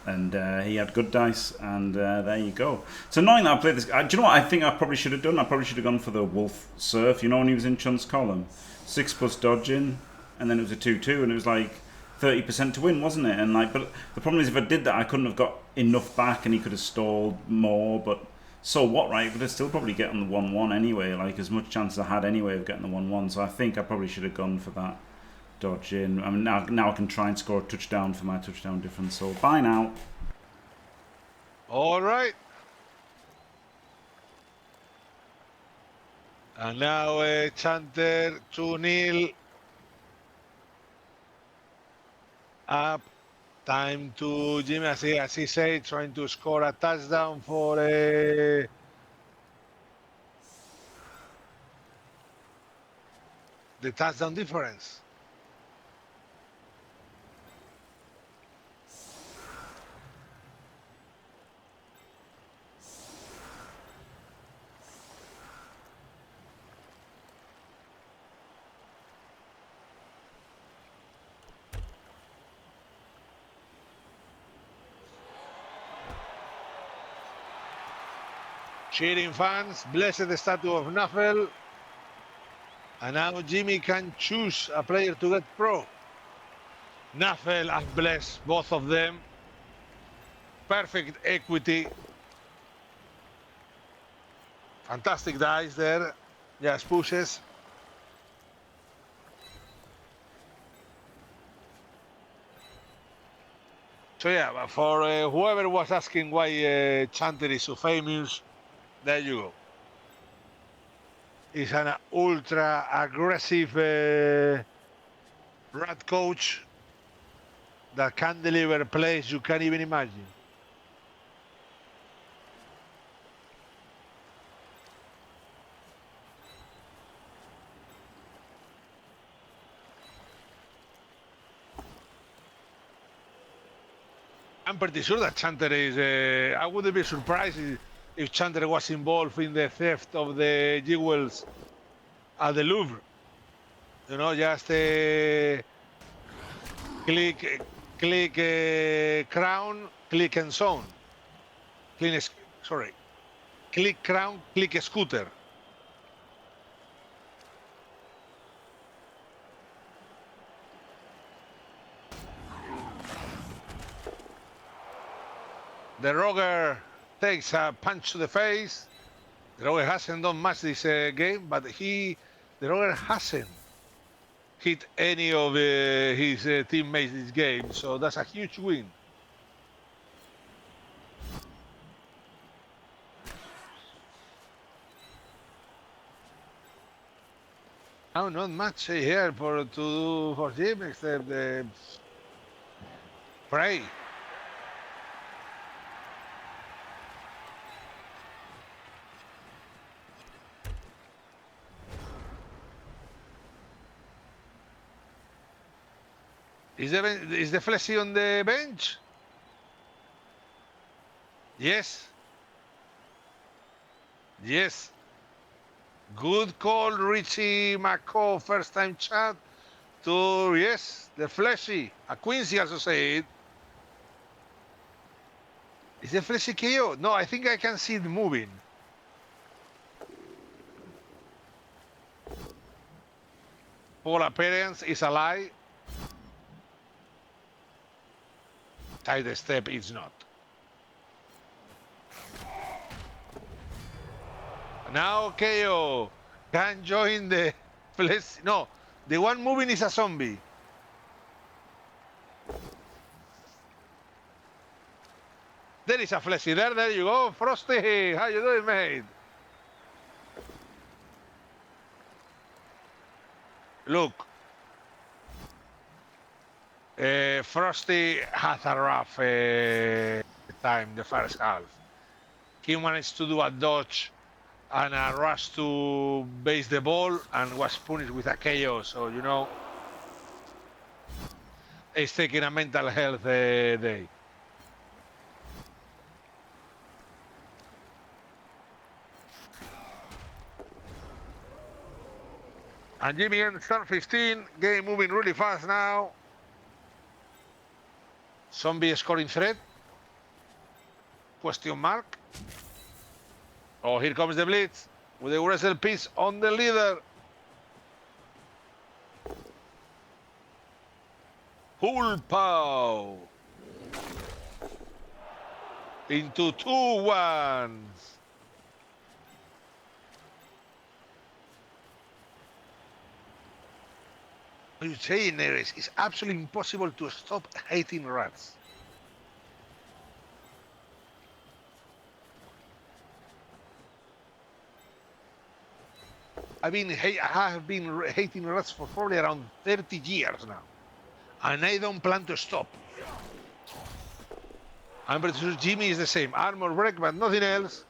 Speaker 1: and he had good dice, and there you go. It's annoying that I played this. Do you know what I think I probably should have done? I probably should have gone for the Wolf Surf. You know, when he was in Chun's column, 6+ dodging, and then it was a 2-2, and it was like 30% to win, wasn't it? And like, but the problem is, if I did that, I couldn't have got enough back, and he could have stalled more. But so what, right? But I'd still probably get on the 1-1 anyway. Like as much chance as I had anyway of getting the 1-1. So I think I probably should have gone for that dodge in. I mean, now I can try and score a touchdown for my touchdown difference. So bye now.
Speaker 2: All right. And now Chander 2-0. Up. Time to Jimmy, as he said, trying to score a touchdown for the touchdown difference. Cheering fans, bless the statue of Nuffel. And now Jimmy can choose a player to get pro. Nuffel and bless, both of them. Perfect equity. Fantastic dice there. Just pushes. So yeah, for whoever was asking why Chander is so famous, there you go. He's an ultra aggressive rat coach that can deliver plays you can't even imagine. I'm pretty sure that Chander is. I wouldn't be surprised if Chander was involved in the theft of the jewels at the Louvre. You know, just click crown, click and zone. Click crown, click scooter. The Roger takes a punch to the face. The Roger hasn't done much this game, but the Roger hasn't hit any of his teammates this game, so that's a huge win. Now, not much here to do for Jim except pray. Is the Fleshy on the bench? Yes. Yes. Good call, Richie McCaw, first time chat. Yes, the Fleshy. A Quincy also said. Is the Fleshy KO? No, I think I can see it moving. All appearance is a lie. Tight step is not. Now KO can join the Fleshy. No, the one moving is a zombie. There is a Fleshy there. There you go. Frosty, how you doing, mate? Look. Frosty has a rough time the first half. He managed to do a dodge and a rush to base the ball and was punished with a KO. So, you know, he's taking a mental health day. And Jimmy ends turn 15. Game moving really fast now. Zombie scoring threat? Question mark. Oh, here comes the blitz with the wrestle piece on the leader. Hull pow. Into 2-1. You say, Neres, it's absolutely impossible to stop hating rats. I have been hating rats for probably around 30 years now, and I don't plan to stop. I'm pretty sure Jimmy is the same. Armor break, but nothing else.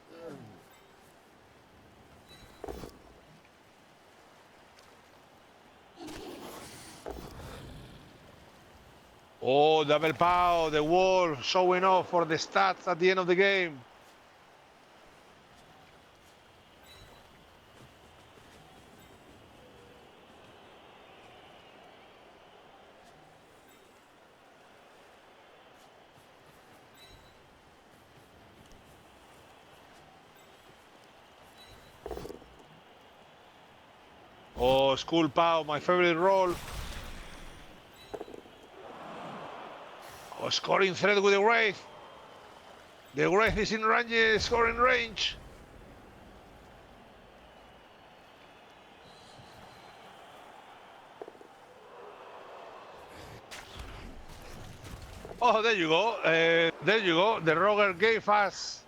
Speaker 2: Oh, double pow, the wall showing off for the stats at the end of the game. Oh, school pow, my favorite role. Oh, scoring threat with the Wraith. The Wraith is in range, scoring range. Oh, there you go. There you go. The Roger gave us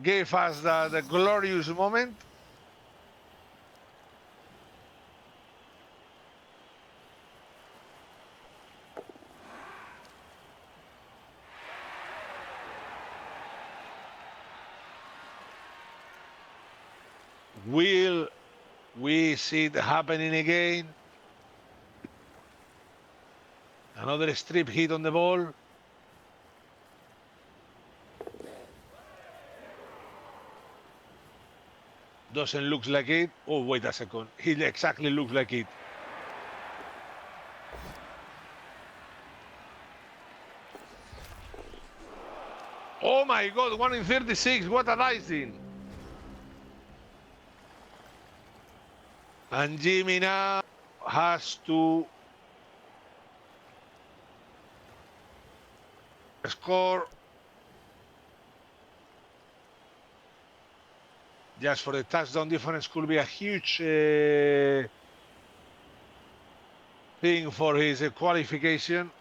Speaker 2: the glorious moment. Will we see it happening again? Another strip hit on the ball. Doesn't look like it. Oh, wait a second. He exactly looks like it. Oh my God, 1 in 36. What a dicing. And Jimmy now has to score. just for the touchdown difference could be a huge thing for his qualification.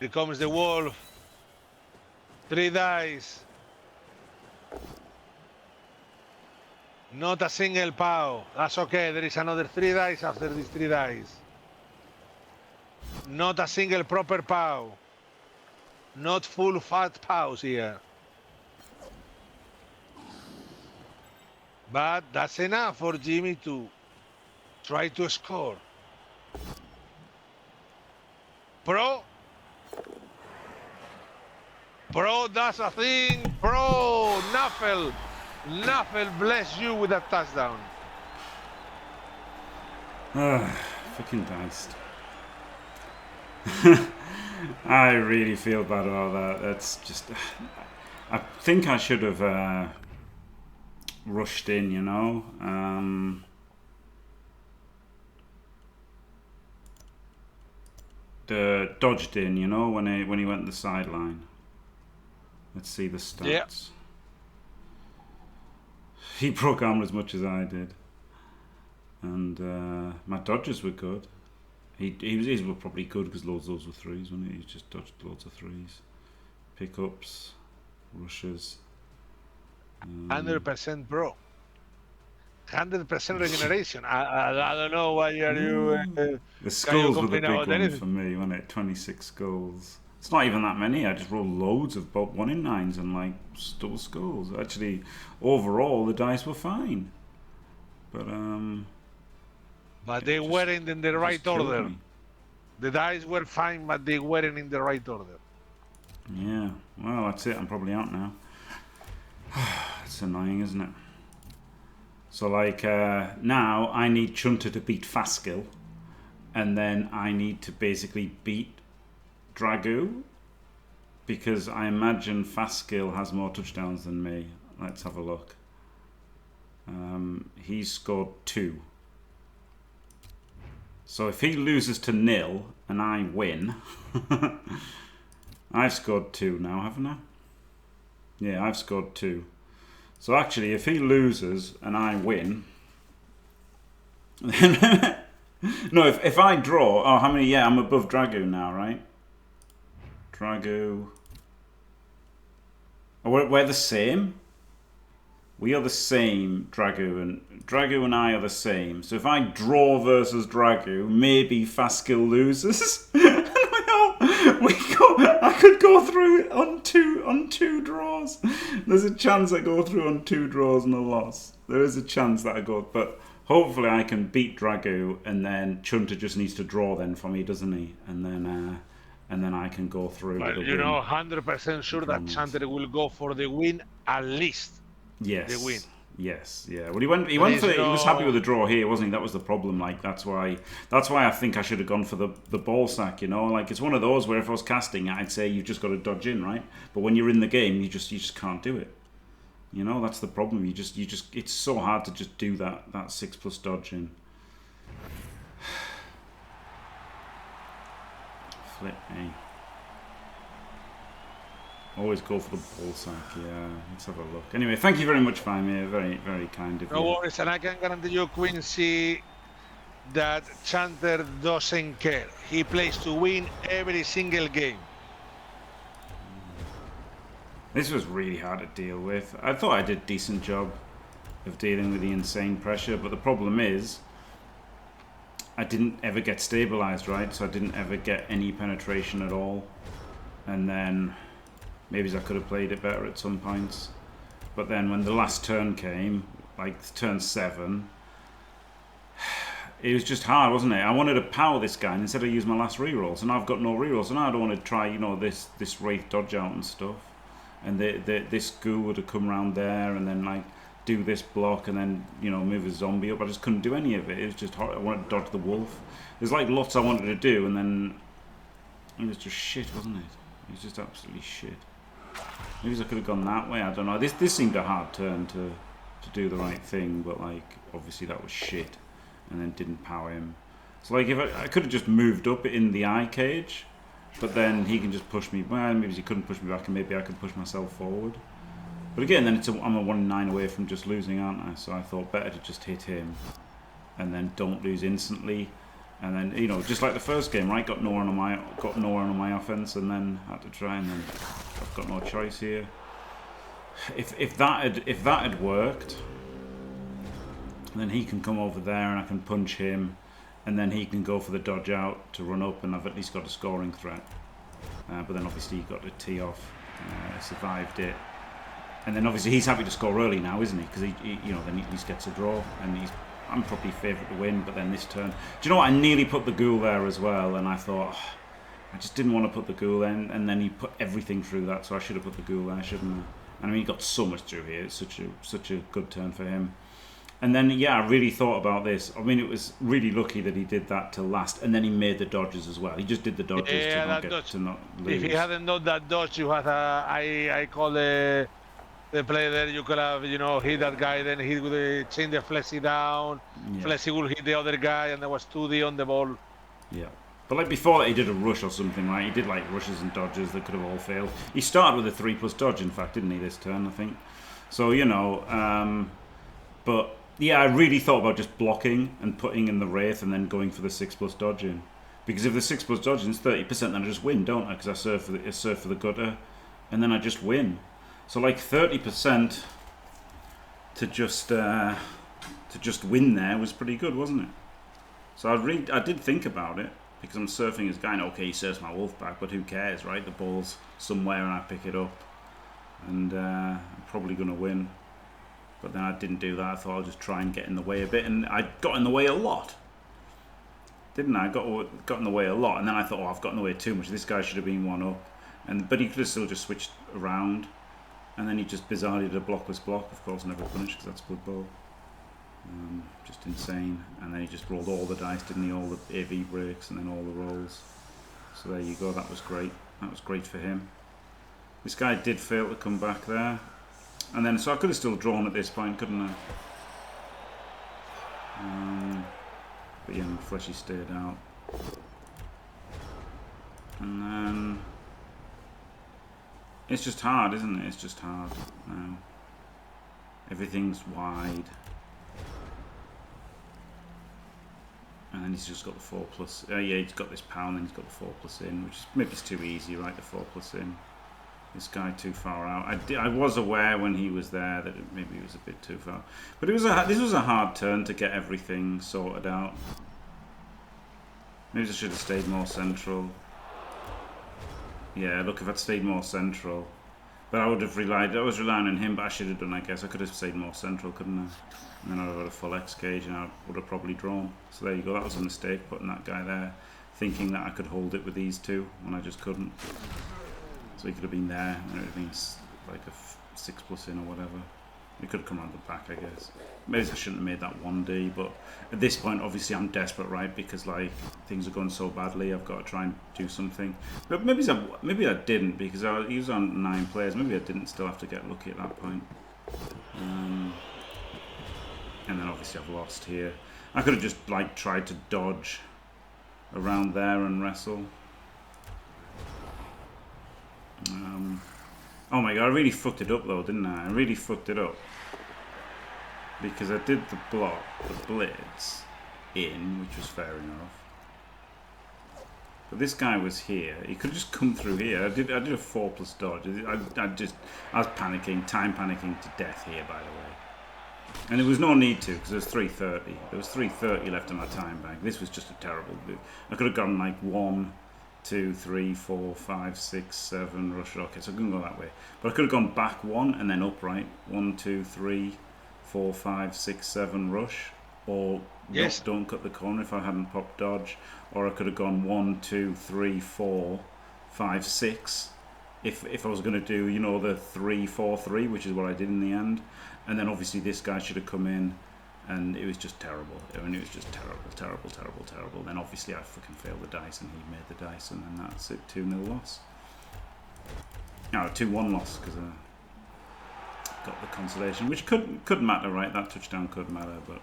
Speaker 2: Here comes the wolf. 3 dice. Not a single pow. That's okay. There is another 3 dice after these 3 dice. Not a single proper pow. Not full fat pows here. But that's enough for Jimmy to try to score. Pro. Pro does a thing. Pro. Nuffel. Nuffel bless you with a touchdown.
Speaker 1: Fucking diced. I really feel bad about that. That's just... I think I should have rushed in, you know. Dodged in, you know, when he went to the sideline. Let's see the stats.
Speaker 2: Yeah.
Speaker 1: He broke armor as much as I did, and my dodges were good. His were probably good because loads were threes, wasn't he? He just dodged loads of threes, pickups, rushes.
Speaker 2: 100% pro. 100% regeneration. I don't know why you.
Speaker 1: The skulls were the big one for me, wasn't it? 26 skulls. It's not even that many. I just rolled loads of both 1 in 9s and like double skulls. Actually, overall the dice were fine, but
Speaker 2: they weren't in the right order. The dice were fine, but they weren't in the right order.
Speaker 1: Yeah. Well, that's it. I'm probably out now. It's annoying, isn't it? So like now I need Chander to beat Faskill, and then I need to basically beat Dragoo, because I imagine Faskill has more touchdowns than me. Let's have a look. He's scored 2. So if he loses to 0 and I win, I've scored 2 now, haven't I? Yeah, I've scored 2. So actually, if he loses and I win, then no, if I draw, oh, how many? Yeah, I'm above Dragoo now, right? Dragoo. Oh, we're the same. We are the same, Dragoo and I are the same. So if I draw versus Dragoo, maybe Faskill loses. I could go through it on two draws. There's a chance I go through on 2 draws and a loss. There is a chance that I go, but hopefully I can beat Dragoo, and then Chander just needs to draw then for me, doesn't he? And then I can go through.
Speaker 2: But you know, 100% sure that Chander will go for the win at least.
Speaker 1: Yes.
Speaker 2: The win.
Speaker 1: Yes, yeah. Well, he went for he was happy with the draw here, wasn't he? That was the problem. Like that's why I think I should have gone for the ball sack. You know, like it's one of those where if I was casting, I'd say you've just got to dodge in, right? But when you're in the game, you just can't do it. You know, that's the problem. You just it's so hard to just do that 6+ dodging. Flip me. Always go for the ball sack, yeah. Let's have a look. Anyway, thank you very much, Faimir. Very, very kind of you.
Speaker 2: No worries, and I can guarantee you, Quincy, that Chander doesn't care. He plays to win every single game.
Speaker 1: This was really hard to deal with. I thought I did a decent job of dealing with the insane pressure, but the problem is I didn't ever get stabilized, right? So I didn't ever get any penetration at all. And then maybe I could have played it better at some points. But then when the last turn came, like turn 7, it was just hard, wasn't it? I wanted to power this guy, and instead I used my last rerolls, and I've got no rerolls, and I don't want to try, you know, this Wraith dodge out and stuff. And this goo would have come around there, and then like do this block and then, you know, move a zombie up. I just couldn't do any of it. It was just hard. I wanted to dodge the wolf. There's like lots I wanted to do, and then it was just shit, wasn't it? It was just absolutely shit. Maybe I could have gone that way. I don't know. This seemed a hard turn to do the right thing, but like obviously that was shit, and then didn't power him. So like if I could have just moved up in the eye cage, but then he can just push me. Well, maybe he couldn't push me back, and maybe I could push myself forward. But again, then I'm a 1-9 away from just losing, aren't I? So I thought better to just hit him, and then don't lose instantly. And then, you know, just like the first game, right? Got no one on my offense, and then had to try, and then I've got no choice here. If that had worked, then he can come over there, and I can punch him, and then he can go for the dodge out to run up, and I've at least got a scoring threat. But then obviously he got the tee off, survived it, and then obviously he's happy to score early now, isn't he? Because he you know, then he at least gets a draw, and I'm probably favourite to win, but then this turn... Do you know what? I nearly put the ghoul there as well, and I thought... I just didn't want to put the ghoul in, and then he put everything through that, so I should have put the ghoul there, shouldn't I? And I mean, he got so much through here. It's such a good turn for him. And then, yeah, I really thought about this. I mean, it was really lucky that he did that till last, and then he made the dodges as well. He just did the dodges to not lose.
Speaker 2: If he hadn't done that dodge, you had I call the play there, you could have, you know, hit that guy, then he would change the Fleshy down. Yeah. Fleshy would hit the other guy, and there was 2D on the ball.
Speaker 1: Yeah. But like before that, he did a rush or something, right? He did like rushes and dodges that could have all failed. He started with a 3+ dodge, in fact, didn't he, this turn, I think? So, you know, but yeah, I really thought about just blocking and putting in the Wraith and then going for the 6+ dodging. Because if the 6+ dodging is 30%, then I just win, don't I? Because I serve for the gutter, and then I just win. So like 30% to just win there was pretty good, wasn't it? So I did think about it, because I'm surfing his guy, and okay, he serves my wolf back, but who cares, right? The ball's somewhere and I pick it up, and I'm probably going to win. But then I didn't do that. I thought I'll just try and get in the way a bit, and I got in the way a lot, didn't I? I got in the way a lot, and then I thought, oh, I've got in the way too much. This guy should have been 1 up, but he could have still just switched around. And then he just bizarrely did a blockless block, of course, never punished because that's Blood Bowl. Just insane. And then he just rolled all the dice, didn't he? All the AV breaks and then all the rolls. So there you go, that was great. That was great for him. This guy did fail to come back there. And then, so I could have still drawn at this point, couldn't I? But yeah, Fleshy stayed out. And then... It's just hard, isn't it? It's just hard now. Everything's wide. And then he's just got the 4+. Yeah, he's got this pound, and he's got the 4+ in, which is maybe it's too easy, right? The 4+ in. This guy too far out. I was aware when he was there that maybe he was a bit too far. But this was a hard turn to get everything sorted out. Maybe I should have stayed more central. Yeah, look, if I'd stayed more central, but I was relying on him, but I should have done, I guess. I could have stayed more central, couldn't I? And then I'd have had a full X cage, and I would have probably drawn. So there you go, that was a mistake, putting that guy there, thinking that I could hold it with these two, when I just couldn't. So he could have been there, and everything's like a 6+ in or whatever. He could have come around the back, I guess. Maybe I shouldn't have made that 1D, but at this point, obviously, I'm desperate, right? Because like things are going so badly, I've got to try and do something. But maybe I didn't, because he was on 9 players. Maybe I didn't still have to get lucky at that point. And then obviously I've lost here. I could have just like tried to dodge around there and wrestle. Oh my god, I really fucked it up though, didn't I? I really fucked it up. Because I did the block, the blitz, in, which was fair enough. But this guy was here. He could just come through here. I did a 4+ dodge. I was panicking, time panicking to death here, by the way. And there was no need to, because there was 3:30. There was 3:30 left in my time bank. This was just a terrible move. I could have gone like 1, 2, 3, 4, 5, 6, 7 rush rockets. I couldn't go that way. But I could have gone back 1 and then upright. 1, 2, 3, 4, 5, 6, 7 rush. Or yes, don't cut the corner if I hadn't popped dodge. Or I could have gone 1, 2, 3, 4, 5, 6. If I was going to do, you know, the 3, 4, 3, which is what I did in the end. And then obviously this guy should have come in, and it was just terrible. I mean, it was just terrible. Then obviously I fucking failed the dice, and he made the dice, and then that's it. 2-0 loss. No, 2-1 loss because I got the consolation, which could matter, right? That touchdown could matter, but.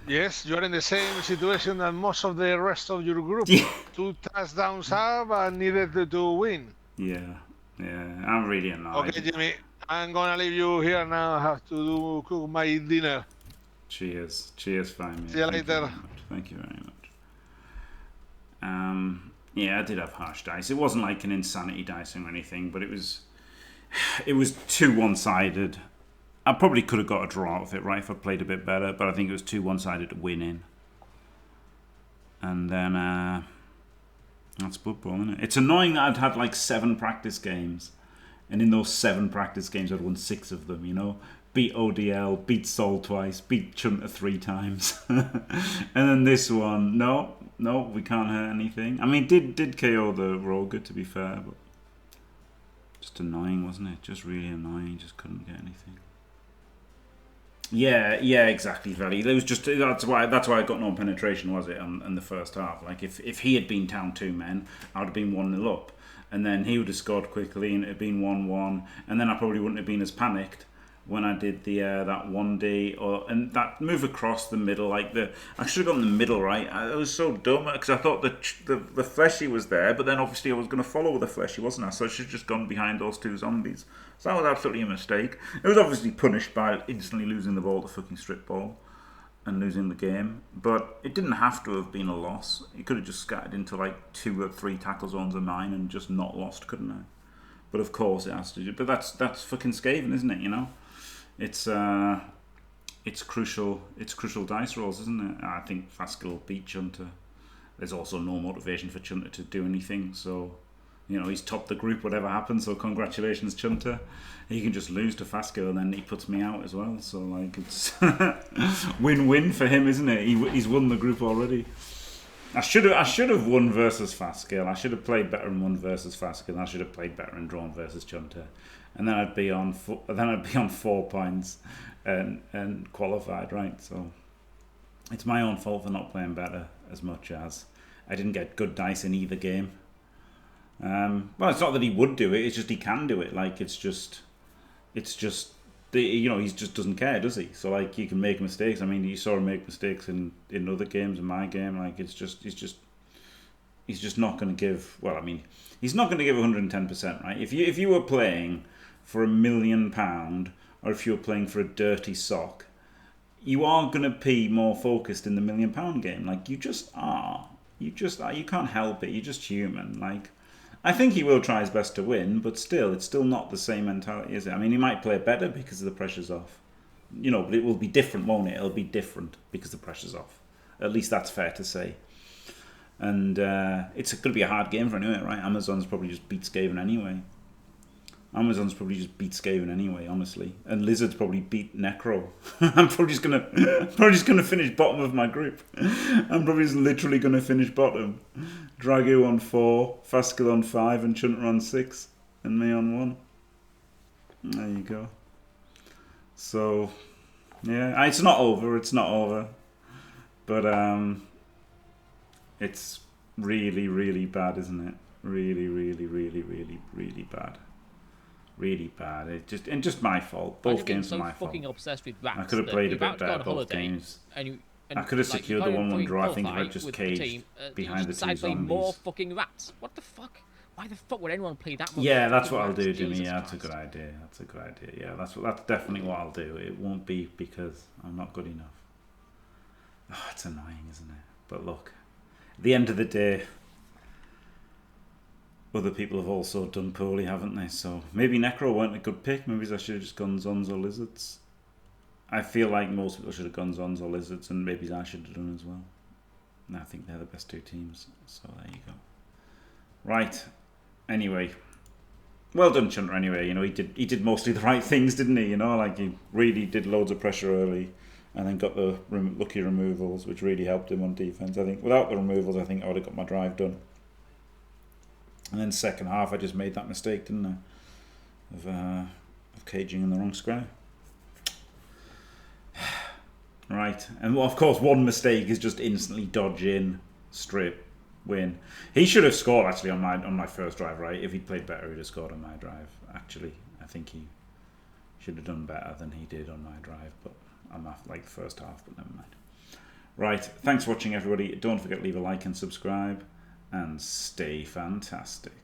Speaker 2: Yes, you are in the same situation that most of the rest of your group.
Speaker 1: Yeah.
Speaker 2: 2 touchdowns up and needed to win.
Speaker 1: Yeah, I'm really annoyed.
Speaker 2: Okay, Jimmy, I'm gonna leave you here now. I have to cook my dinner.
Speaker 1: Cheers, fine.
Speaker 2: See you later.
Speaker 1: Thank you very much. Yeah, I did have harsh dice. It wasn't like an insanity dicing or anything, but it was too one-sided. I probably could have got a draw out of it, right, if I played a bit better, but I think it was too one-sided to win in. And then, that's Blood Bowl, isn't it? It's annoying that I'd had like 7 practice games, and in those 7 practice games I'd won 6 of them, you know? Beat ODL, beat Sol twice, beat Chander 3 times. And then this one, no, we can't hurt anything. I mean, did KO the Roger, to be fair, but just annoying, wasn't it? Just really annoying, just couldn't get anything. Yeah, exactly, Valley. There was just that's why I got no penetration, was it? In the first half, like if he had been down 2 men, I would have been 1-0 up, and then he would have scored quickly, and it had been 1-1, and then I probably wouldn't have been as panicked when I did the that 1D and that move across the middle. Like I should have gone the middle, right? I was so dumb because I thought the fleshy was there, but then obviously I was going to follow with the fleshy, wasn't I? So I should have just gone behind those 2 zombies. So that was absolutely a mistake. It was obviously punished by instantly losing the ball to fucking strip ball and losing the game. But it didn't have to have been a loss. It could have just scattered into like 2 or 3 tackle zones of mine and just not lost, couldn't I? But of course it has to do. But that's fucking Skaven, isn't it? You know, it's crucial. It's crucial dice rolls, isn't it? I think Faskell will beat Chander. There's also no motivation for Chander to do anything. So. You know, he's topped the group, whatever happens, so congratulations, Chander. He can just lose to Faskell and then he puts me out as well. So, like, it's win-win for him, isn't it? He's won the group already. I should have won versus Faskell. I should have played better and won versus Faskell. I should have played better and drawn versus Chander. And then I'd be on 4 points and qualified, right? So, it's my own fault for not playing better as much as I didn't get good dice in either game. Well, it's not that he would do it; it's just he can do it. Like it's just he just doesn't care, does he? So like, you can make mistakes. I mean, you saw him make mistakes in other games, in my game. Like he's just not going to give. Well, I mean, he's not going to give 110%, right? If you were playing for £1 million, or if you were playing for a dirty sock, you are going to be more focused in the £1 million game. Like you just are. You can't help it. You're just human. Like. I think he will try his best to win, but still, it's still not the same mentality, is it? I mean, he might play better because the pressure's off. You know, but it will be different, won't it? It'll be different because the pressure's off. At least that's fair to say. And it's going to be a hard game for him, right? Amazon's probably just beat Skaven anyway. Honestly. And Lizard's probably beat Necro. I'm probably just gonna finish bottom of my group. I'm probably just literally gonna finish bottom. Dragu on 4, Faskell on 5, and Chander on 6, and me on 1. There you go. So, yeah, it's not over. But it's really, really bad, isn't it? Really, really, really, really, really bad. Really bad. It's just my fault. Both games are my fault.
Speaker 3: Fucking obsessed with rats.
Speaker 1: I could have played a bit better both games.
Speaker 3: And
Speaker 1: I could have secured the 1-1 draw. I think if I just caged behind the 2 zombies.
Speaker 3: More fucking rats. What the fuck? Why the fuck would anyone play that much?
Speaker 1: Yeah, that's what I'll do, Jimmy. Yeah, that's a good idea. Yeah, that's definitely what I'll do. It won't be because I'm not good enough. Oh, it's annoying, isn't it? But look, at the end of the day, other people have also done poorly, haven't they? So maybe Necro weren't a good pick. Maybe I should have just gone Zons or Lizards. I feel like most people should have gone Zons or Lizards, and maybe I should have done as well. And I think they're the best 2 teams. So there you go. Right. Anyway, well done, Chander. Anyway, you know, he did mostly the right things, didn't he? You know, like he really did loads of pressure early, and then got the lucky removals, which really helped him on defense. I think without the removals, I think I would have got my drive done. And then second half, I just made that mistake, didn't I? Of caging in the wrong square. Right, and well, of course, one mistake is just instantly dodge in, strip, win. He should have scored actually on my first drive, right? If he'd played better, he'd have scored on my drive. Actually, I think he should have done better than he did on my drive, but I'm like the first half, but never mind. Right, thanks for watching, everybody. Don't forget to leave a like and subscribe, and stay fantastic.